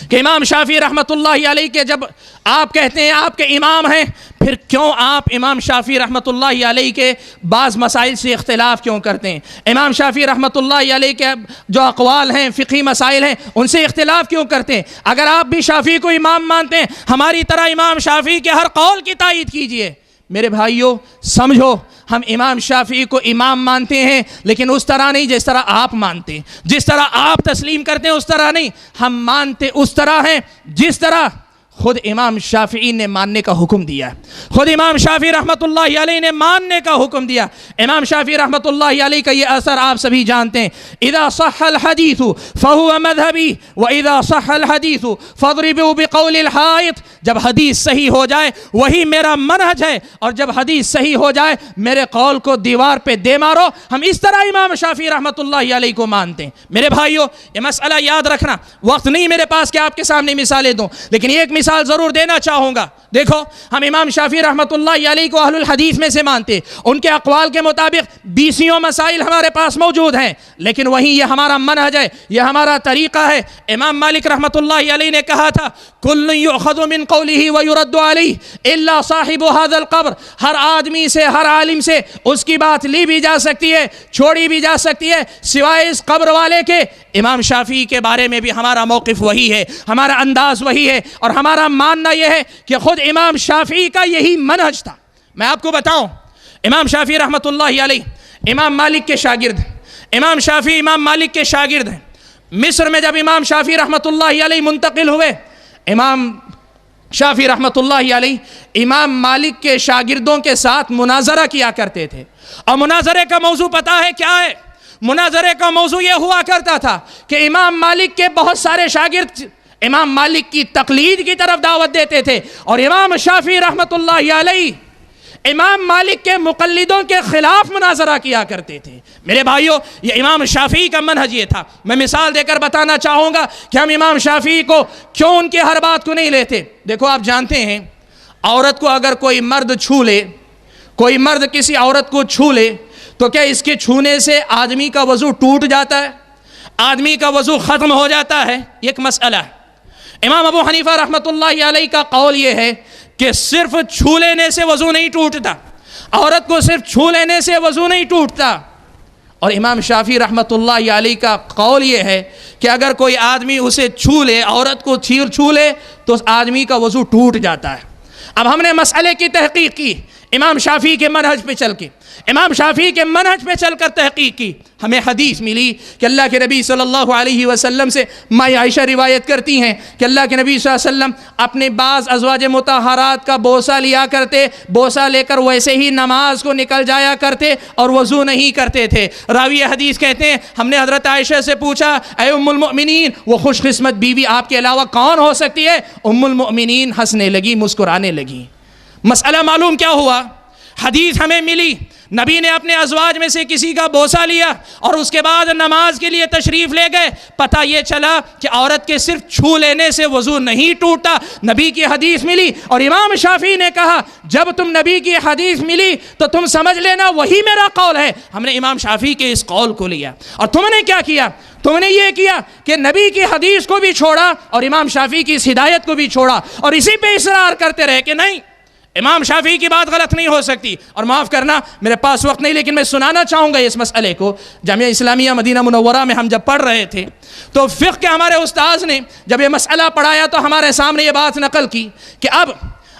کہ امام شافعی رحمۃ اللہ علیہ کے جب آپ کہتے ہیں آپ کے امام ہیں، پھر کیوں آپ امام شافعی رحمۃ اللہ علیہ کے بعض مسائل سے اختلاف کیوں کرتے ہیں؟ امام شافعی رحمۃ اللہ علیہ کے جو اقوال ہیں، فقہی مسائل ہیں، ان سے اختلاف کیوں کرتے ہیں؟ اگر آپ بھی شافعی کو امام مانتے ہیں، ہماری طرح امام شافعی کے ہر قول کی تائید کیجئے۔ میرے بھائیوں سمجھو، ہم امام شافعی کو امام مانتے ہیں، لیکن اس طرح نہیں جس طرح آپ مانتے ہیں، جس طرح آپ تسلیم کرتے ہیں اس طرح نہیں، ہم مانتے اس طرح ہیں جس طرح خود امام شافعی نے ماننے کا حکم دیا ہے، خود امام شافعی رحمۃ اللہ علیہ نے ماننے کا حکم دیا۔ امام شافعی رحمۃ اللہ علیہ کا یہ اثر آپ سبھی جانتے ہیں، اذا صح الحدیث فهو مذہبی واذا صح الحدیث فاضربوا بقول الحائط، جب حدیث صحیح ہو جائے وہی میرا منہج ہے، اور جب حدیث صحیح ہو جائے میرے قول کو دیوار پہ دے مارو۔ ہم اس طرح امام شافعی رحمۃ اللہ علیہ کو مانتے ہیں۔ میرے بھائیوں یہ مسئلہ یاد رکھنا، وقت نہیں میرے پاس کہ آپ کے سامنے مثالیں دوں، لیکن ایک مثال ضرور دینا چاہوں گا۔ دیکھو، ہم امام شافعی رحمۃ اللہ علیہ کو اہل الحدیث میں سے مانتے، ان کے اقوال کے مطابق 20 مسائل ہمارے پاس موجود ہیں، لیکن وہیں یہ ہمارا منہج ہے، یہ ہمارا طریقہ ہے۔ امام مالک رحمۃ اللہ علیہ نے کہا تھا کل یؤخذ من قوله ويرد عليه الا صاحب هذا القبر، ہر آدمی سے، ہر عالم سے اس کی بات لی بھی جا سکتی ہے، چھوڑی بھی جا سکتی ہے، سوائے اس قبر والے کے۔ امام شافعی کے بارے میں بھی ہمارا موقف وہی ہے، ہمارا انداز وہی ہے، اور ہمارا ماننا یہ ہے کہ خود امام شافعی کا یہی منہج تھا۔ میں آپ کو بتاؤں، امام شافعی رحمۃ اللہ علیہ امام مالک کے شاگرد، امام شافعی امام مالک کے شاگرد ہیں۔ مصر میں جب امام شافعی رحمۃ اللہ علیہ منتقل ہوئے، امام شافعی رحمۃ اللہ علیہ امام مالک کے شاگردوں کے ساتھ مناظرہ کیا کرتے تھے، اور مناظرے کا موضوع پتہ ہے کیا ہے؟ مناظرے کا موضوع یہ ہوا کرتا تھا کہ امام مالک کے بہت سارے شاگرد امام مالک کی تقلید کی طرف دعوت دیتے تھے، اور امام شافعی رحمۃ اللہ علیہ امام مالک کے مقلدوں کے خلاف مناظرہ کیا کرتے تھے۔ میرے بھائیوں یہ امام شافعی کا منہج یہ تھا۔ میں مثال دے کر بتانا چاہوں گا کہ ہم امام شافعی کو کیوں ان کے ہر بات کو نہیں لیتے۔ دیکھو، آپ جانتے ہیں عورت کو اگر کوئی مرد چھو لے، کوئی مرد کسی عورت کو چھو لے، تو کیا اس کے چھونے سے آدمی کا وضو ٹوٹ جاتا ہے؟ آدمی کا وضو ختم ہو جاتا ہے؟ ایک مسئلہ ہے۔ امام ابو حنیفہ رحمۃ اللہ علیہ کا قول یہ ہے کہ صرف چھو لینے سے وضو نہیں ٹوٹتا، عورت کو صرف چھو لینے سے وضو نہیں ٹوٹتا۔ اور امام شافعی رحمۃ اللہ علیہ کا قول یہ ہے کہ اگر کوئی آدمی اسے چھو لے، عورت کو چھو لے، تو اس آدمی کا وضو ٹوٹ جاتا ہے۔ اب ہم نے مسئلے کی تحقیق کی امام شافعی کے منہج پہ چل کے، امام شافعی کے منہج پہ چل کر تحقیق کی، ہمیں حدیث ملی کہ اللہ کے نبی صلی اللہ علیہ وسلم سے ماں عائشہ روایت کرتی ہیں کہ اللہ کے نبی صلی اللہ علیہ وسلم اپنے بعض ازواج مطہرات کا بوسہ لیا کرتے، بوسہ لے کر ویسے ہی نماز کو نکل جایا کرتے اور وضو نہیں کرتے تھے۔ راوی حدیث کہتے ہیں ہم نے حضرت عائشہ سے پوچھا اے ام المؤمنین، وہ خوش قسمت بیوی آپ کے علاوہ کون ہو سکتی ہے؟ ام المؤمنین ہنسنے لگی، مسکرانے لگی۔ مسئلہ معلوم کیا ہوا؟ حدیث ہمیں ملی نبی نے اپنے ازواج میں سے کسی کا بوسہ لیا اور اس کے بعد نماز کے لیے تشریف لے گئے۔ پتہ یہ چلا کہ عورت کے صرف چھو لینے سے وضو نہیں ٹوٹتا، نبی کی حدیث ملی۔ اور امام شافعی نے کہا جب تم نبی کی حدیث ملی تو تم سمجھ لینا وہی میرا قول ہے۔ ہم نے امام شافعی کے اس قول کو لیا، اور تم نے کیا کیا؟ تم نے یہ کیا کہ نبی کی حدیث کو بھی چھوڑا اور امام شافعی کی اس ہدایت کو بھی چھوڑا، اور اسی پہ اصرار کرتے رہے کہ نہیں، امام شافعی کی بات غلط نہیں ہو سکتی۔ اور معاف کرنا میرے پاس وقت نہیں، لیکن میں سنانا چاہوں گا اس مسئلے کو۔ جامعہ اسلامیہ مدینہ منورہ میں ہم جب پڑھ رہے تھے تو فقہ کے ہمارے استاذ نے جب یہ مسئلہ پڑھایا تو ہمارے سامنے یہ بات نقل کی کہ اب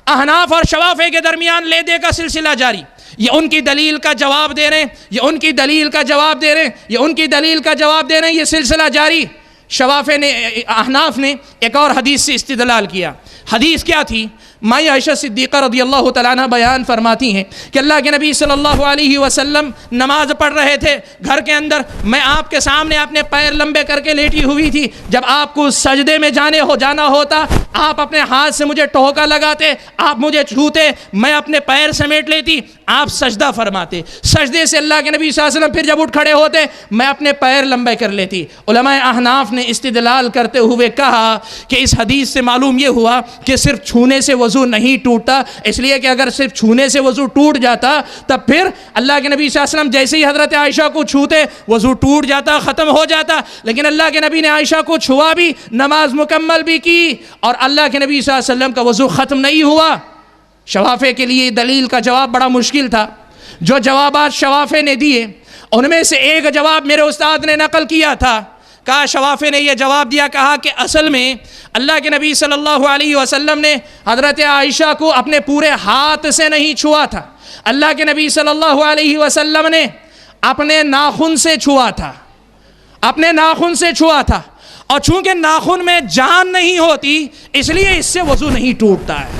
احناف اور شوافع کے درمیان لے دے کا سلسلہ جاری، یہ ان کی دلیل کا جواب دے رہے ہیں، یہ ان کی دلیل کا جواب دے رہے ہیں، یہ ان کی دلیل کا جواب دے رہے ہیں، یہ سلسلہ جاری۔ شوافع نے، احناف نے ایک اور حدیث سے استدلال کیا۔ حدیث کیا تھی؟ مائی عائشہ صدیقہ رضی اللہ تعالیٰ عنہ بیان فرماتی ہیں کہ اللہ کے نبی صلی اللہ علیہ وسلم نماز پڑھ رہے تھے گھر کے اندر، میں آپ کے سامنے اپنے پیر لمبے کر کے لیٹی ہوئی تھی، جب آپ کو سجدے میں جانا ہوتا آپ اپنے ہاتھ سے مجھے ٹوکا لگاتے، آپ مجھے چھوتے، میں اپنے پیر سمیٹ لیتی، آپ سجدہ فرماتے، سجدے سے اللہ کے نبی صلی اللہ علیہ وسلم پھر جب اٹھ کھڑے ہوتے میں اپنے پیر لمبے کر لیتی۔ علماء احناف نے استدلال کرتے ہوئے کہا کہ اس حدیث سے معلوم یہ ہوا کہ صرف چھونے سے وضو نہیں ٹوٹتا، اس لیے کہ اگر صرف چھونے سے وضو ٹوٹ جاتا تب پھر اللہ کے نبی صلی اللہ علیہ وسلم جیسے ہی حضرت عائشہ کو چھوتے وضو ٹوٹ جاتا، ختم ہو جاتا، لیکن اللہ کے نبی نے عائشہ کو چھوا بھی، نماز مکمل بھی کی، اور اللہ کے نبی صلی اللہ علیہ وسلم کا وضو ختم نہیں ہوا۔ شوافے کے لیے دلیل کا جواب بڑا مشکل تھا، جو جوابات شوافے نے دیے ان میں سے ایک جواب میرے استاد نے نقل کیا تھا۔ کہا شوافے نے یہ جواب دیا، کہا کہ اصل میں اللہ کے نبی صلی اللہ علیہ وسلم نے حضرت عائشہ کو اپنے پورے ہاتھ سے نہیں چھوا تھا، اللہ کے نبی صلی اللہ علیہ وسلم نے اپنے ناخن سے چھوا تھا، اپنے ناخن سے چھوا تھا، اور چونکہ ناخن میں جان نہیں ہوتی اس لیے اس سے وضو نہیں ٹوٹتا ہے۔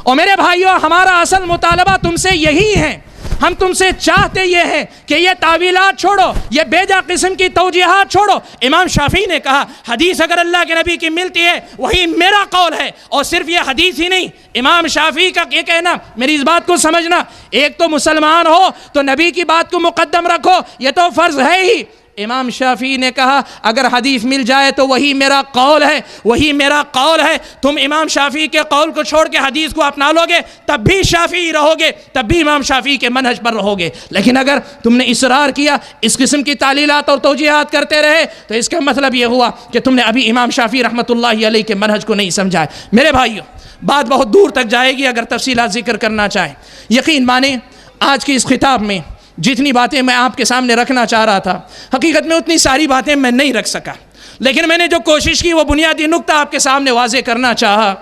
اور میرے بھائیوں، ہمارا اصل مطالبہ تم سے یہی ہے، ہم تم سے چاہتے یہ ہیں کہ یہ تعویلات چھوڑو، یہ بیجا قسم کی توجیہات چھوڑو۔ امام شافعی نے کہا حدیث اگر اللہ کے نبی کی ملتی ہے وہی میرا قول ہے، اور صرف یہ حدیث ہی نہیں، امام شافعی کا یہ کہنا، میری اس بات کو سمجھنا، ایک تو مسلمان ہو تو نبی کی بات کو مقدم رکھو، یہ تو فرض ہے ہی۔ امام شافعی نے کہا اگر حدیث مل جائے تو وہی میرا قول ہے، وہی میرا قول ہے۔ تم امام شافعی کے قول کو چھوڑ کے حدیث کو اپنا لو گے تب بھی شافعی رہو گے، تب بھی امام شافعی کے منہج پر رہو گے، لیکن اگر تم نے اصرار کیا، اس قسم کی تعلیلات اور توجیہات کرتے رہے تو اس کا مطلب یہ ہوا کہ تم نے ابھی امام شافعی رحمۃ اللہ علیہ کے منہج کو نہیں سمجھا ہے۔ میرے بھائیوں، بات بہت دور تک جائے گی اگر تفصیلات ذکر کرنا چاہیں۔ یقین مانیں آج کی اس خطاب میں جتنی باتیں میں آپ کے سامنے رکھنا چاہ رہا تھا، حقیقت میں اتنی ساری باتیں میں نہیں رکھ سکا، لیکن میں نے جو کوشش کی وہ بنیادی نقطہ آپ کے سامنے واضح کرنا چاہا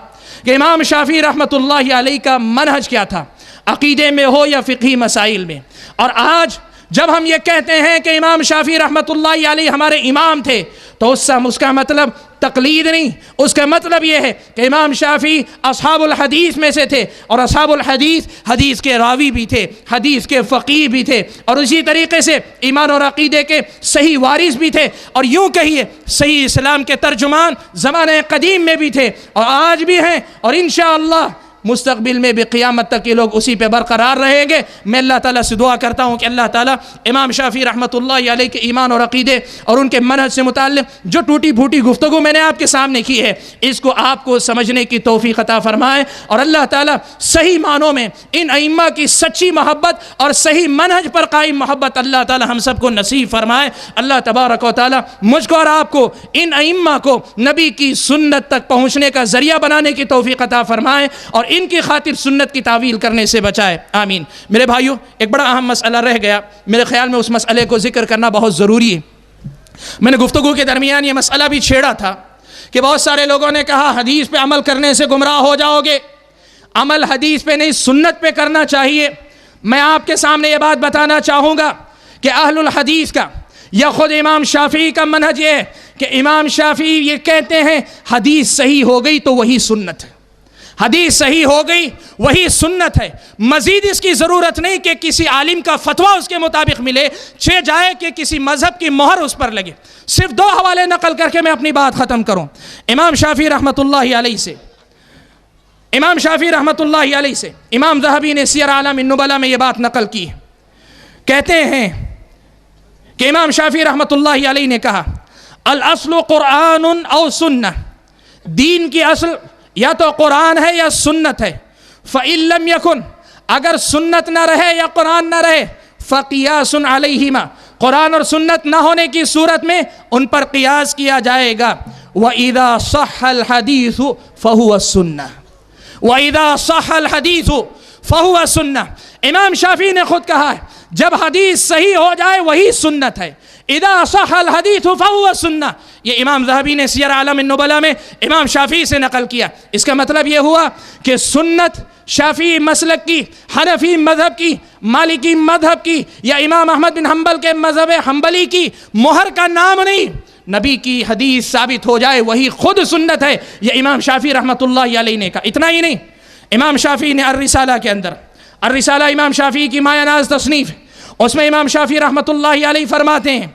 کہ امام شافعی رحمۃ اللہ علیہ کا منہج کیا تھا، عقیدے میں ہو یا فقہی مسائل میں۔ اور آج جب ہم یہ کہتے ہیں کہ امام شافعی رحمۃ اللہ علیہ ہمارے امام تھے تو اس کا مطلب تقلید نہیں، اس کا مطلب یہ ہے کہ امام شافعی اصحاب الحدیث میں سے تھے، اور اصحاب الحدیث حدیث کے راوی بھی تھے، حدیث کے فقیہ بھی تھے، اور اسی طریقے سے ایمان اور عقیدے کے صحیح وارث بھی تھے، اور یوں کہیے صحیح اسلام کے ترجمان زمانہ قدیم میں بھی تھے اور آج بھی ہیں، اور انشاءاللہ مستقبل میں بھی قیامت تک یہ لوگ اسی پہ برقرار رہیں گے۔ میں اللہ تعالیٰ سے دعا کرتا ہوں کہ اللہ تعالیٰ امام شافعی رحمۃ اللہ علیہ کے ایمان اور عقیدے اور ان کے منہج سے متعلق جو ٹوٹی پھوٹی گفتگو میں نے آپ کے سامنے کی ہے اس کو آپ کو سمجھنے کی توفیق عطا فرمائے، اور اللہ تعالیٰ صحیح معنوں میں ان ائمہ کی سچی محبت اور صحیح منہج پر قائم محبت اللہ تعالیٰ ہم سب کو نصیب فرمائے۔ اللہ تبارک و تعالیٰ مجھ کو اور آپ کو ان ائمہ کو نبی کی سنت تک پہنچنے کا ذریعہ بنانے کی توفیق عطا فرمائے اور ان کی خاطر سنت کی تعویل کرنے سے بچائے، آمین۔ میرے بھائیوں، ایک بڑا اہم مسئلہ رہ گیا، میرے خیال میں اس مسئلے کو ذکر کرنا بہت ضروری ہے۔ میں نے گفتگو کے درمیان یہ مسئلہ بھی چھیڑا تھا کہ بہت سارے لوگوں نے کہا حدیث پہ عمل کرنے سے گمراہ ہو جاؤ گے، عمل حدیث پہ نہیں سنت پہ کرنا چاہیے۔ میں آپ کے سامنے یہ بات بتانا چاہوں گا کہ اہل الحدیث کا یا خود امام شافعی کا منہج یہ ہے کہ امام شافعی یہ کہتے ہیں حدیث صحیح ہو گئی تو وہی سنت ہے، حدیث صحیح ہو گئی وہی سنت ہے، مزید اس کی ضرورت نہیں کہ کسی عالم کا فتویٰ اس کے مطابق ملے، چھ جائے کہ کسی مذہب کی مہر اس پر لگے۔ صرف دو حوالے نقل کر کے میں اپنی بات ختم کروں۔ امام شافعی رحمۃ اللہ علیہ سے امام ذہبی نے سیر اعلام النبلاء میں یہ بات نقل کی ہے، کہتے ہیں کہ امام شافعی رحمۃ اللہ علیہ نے کہا الاصل قرآن او سنہ، دین کی اصل یا تو قرآن ہے یا سنت ہے، فَإِن لَمْ يَكُنْ، اگر سنت نہ رہے یا قرآن نہ رہے، فَقِيَاسٌ عَلَيْهِمَا، قرآن اور سنت نہ ہونے کی صورت میں ان پر قیاس کیا جائے گا۔ وَإِذَا صَحَّ الْحَدِيثُ فَهُوَ السُّنَّةُ، وَإِذَا صَحَّ الْحَدِيثُ فَهُوَ السُّنَّةُ، امام شافعی نے خود کہا ہے جب حدیث صحیح ہو جائے وہی سنت ہے، اذا صح الحدیث فهو السنہ، یہ امام ذہبی نے سیر اعلام النبلاء میں امام شافعی سے نقل کیا۔ اس کا مطلب یہ ہوا کہ سنت شافعی مسلک کی، حنفی مذہب کی، مالکی مذہب کی یا امام احمد بن حنبل کے مذہب حنبلی کی مہر کا نام نہیں، نبی کی حدیث ثابت ہو جائے وہی خود سنت ہے. یہ امام شافعی رحمۃ اللہ علیہ نے کہا. اتنا ہی نہیں، امام شافعی نے الرسالہ کے اندر، الرسالہ امام شافعی کی مایہ ناز تصنیف، اس میں امام شافعی رحمۃ اللہ علیہ فرماتے ہیں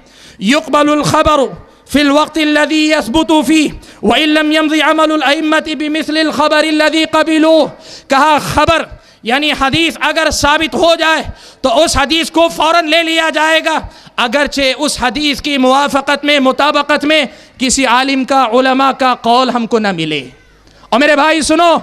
یقبل الخبر فی الوقت الذي يثبت فيه وإن لم يمضي عمل الأئمة بمثل الخبر الذي قبلوه. کہا خبر یعنی حدیث اگر ثابت ہو جائے تو اس حدیث کو فوراً لے لیا جائے گا، اگرچہ اس حدیث کی موافقت میں، مطابقت میں کسی عالم کا، علماء کا قول ہم کو نہ ملے. اور میرے بھائی سنو،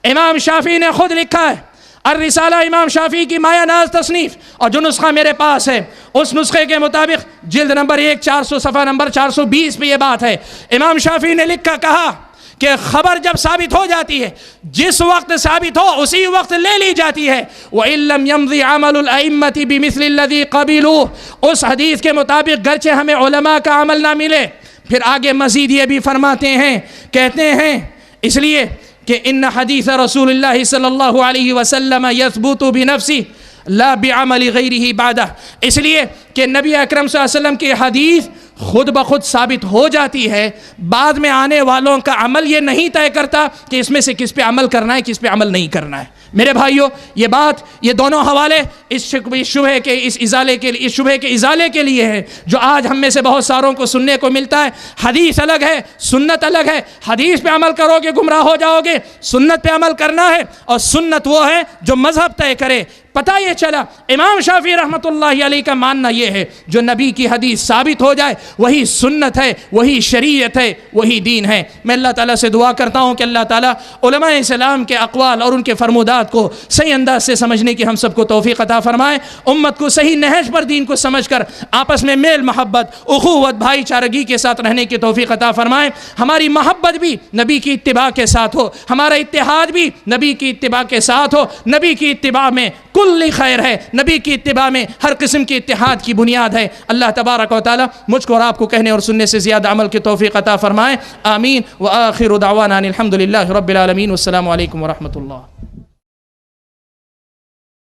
امام شافعی نے خود لکھا ہے الرسالہ امام شافعی کی مایہ ناز تصنیف، اور جو نسخہ میرے پاس ہے اس نسخے کے مطابق جلد نمبر 1 400 صفحہ نمبر 420 پہ یہ بات ہے. امام شافعی نے لکھا، کہا کہ خبر جب ثابت ہو جاتی ہے، جس وقت ثابت ہو اسی وقت لے لی جاتی ہے. وَإِن لَمْ يَمْضِ عَمَلُ الْأَئِمَّةِ بِمِثْلِ الَّذِي قَبِلُوهُ، اس حدیث کے مطابق گرچہ ہمیں علماء کا عمل نہ ملے. پھر آگے مزید یہ بھی فرماتے ہیں، کہتے ہیں اس لیے کہ ان حدیث رسول اللہ صلی اللہ علیہ وسلم یثبت بنفسی لا بعمل غیرہ بعدہ، اس لیے کہ نبی اکرم صلی اللہ علیہ وسلم کی حدیث خود بخود ثابت ہو جاتی ہے، بعد میں آنے والوں کا عمل یہ نہیں طے کرتا کہ اس میں سے کس پہ عمل کرنا ہے، کس پہ عمل نہیں کرنا ہے. میرے بھائیوں، یہ بات، یہ دونوں حوالے اس شبہے کے، اس ازالے کے لیے، اس شبہے کے ازالے کے لیے ہے جو آج ہم میں سے بہت ساروں کو سننے کو ملتا ہے. حدیث الگ ہے، سنت الگ ہے. حدیث پہ عمل کرو گے گمراہ ہو جاؤ گے، سنت پہ عمل کرنا ہے، اور سنت وہ ہے جو مذہب طے کرے. پتہ یہ چلا امام شافعی رحمۃ اللہ علیہ کا ماننا یہ ہے جو نبی کی حدیث ثابت ہو جائے وہی سنت ہے، وہی شریعت ہے، وہی دین ہے. میں اللہ تعالیٰ سے دعا کرتا ہوں کہ اللہ تعالیٰ علماء اسلام کے اقوال اور ان کے فرمودات کو صحیح انداز سے سمجھنے کی ہم سب کو توفیق عطا فرمائے. امت کو صحیح نہج پر دین کو سمجھ کر آپس میں میل محبت، اخوت، بھائی چارگی کے ساتھ رہنے کی توفیق عطا فرمائے. ہماری محبت بھی نبی کی اتباع کے ساتھ ہو، ہمارا اتحاد بھی نبی کی اتباع کے ساتھ ہو. نبی کی اتباع میں کل خیر ہے، نبی کی اتباع میں ہر قسم کی اتحاد کی بنیاد ہے. اللہ تبارک و تعالی مجھ کو اور آپ کو کہنے اور سننے سے زیادہ عمل کی توفیق عطا فرمائے. آمین. وآخر دعوانا ان الحمد للہ رب العالمین. والسلام علیکم ورحمۃ اللہ.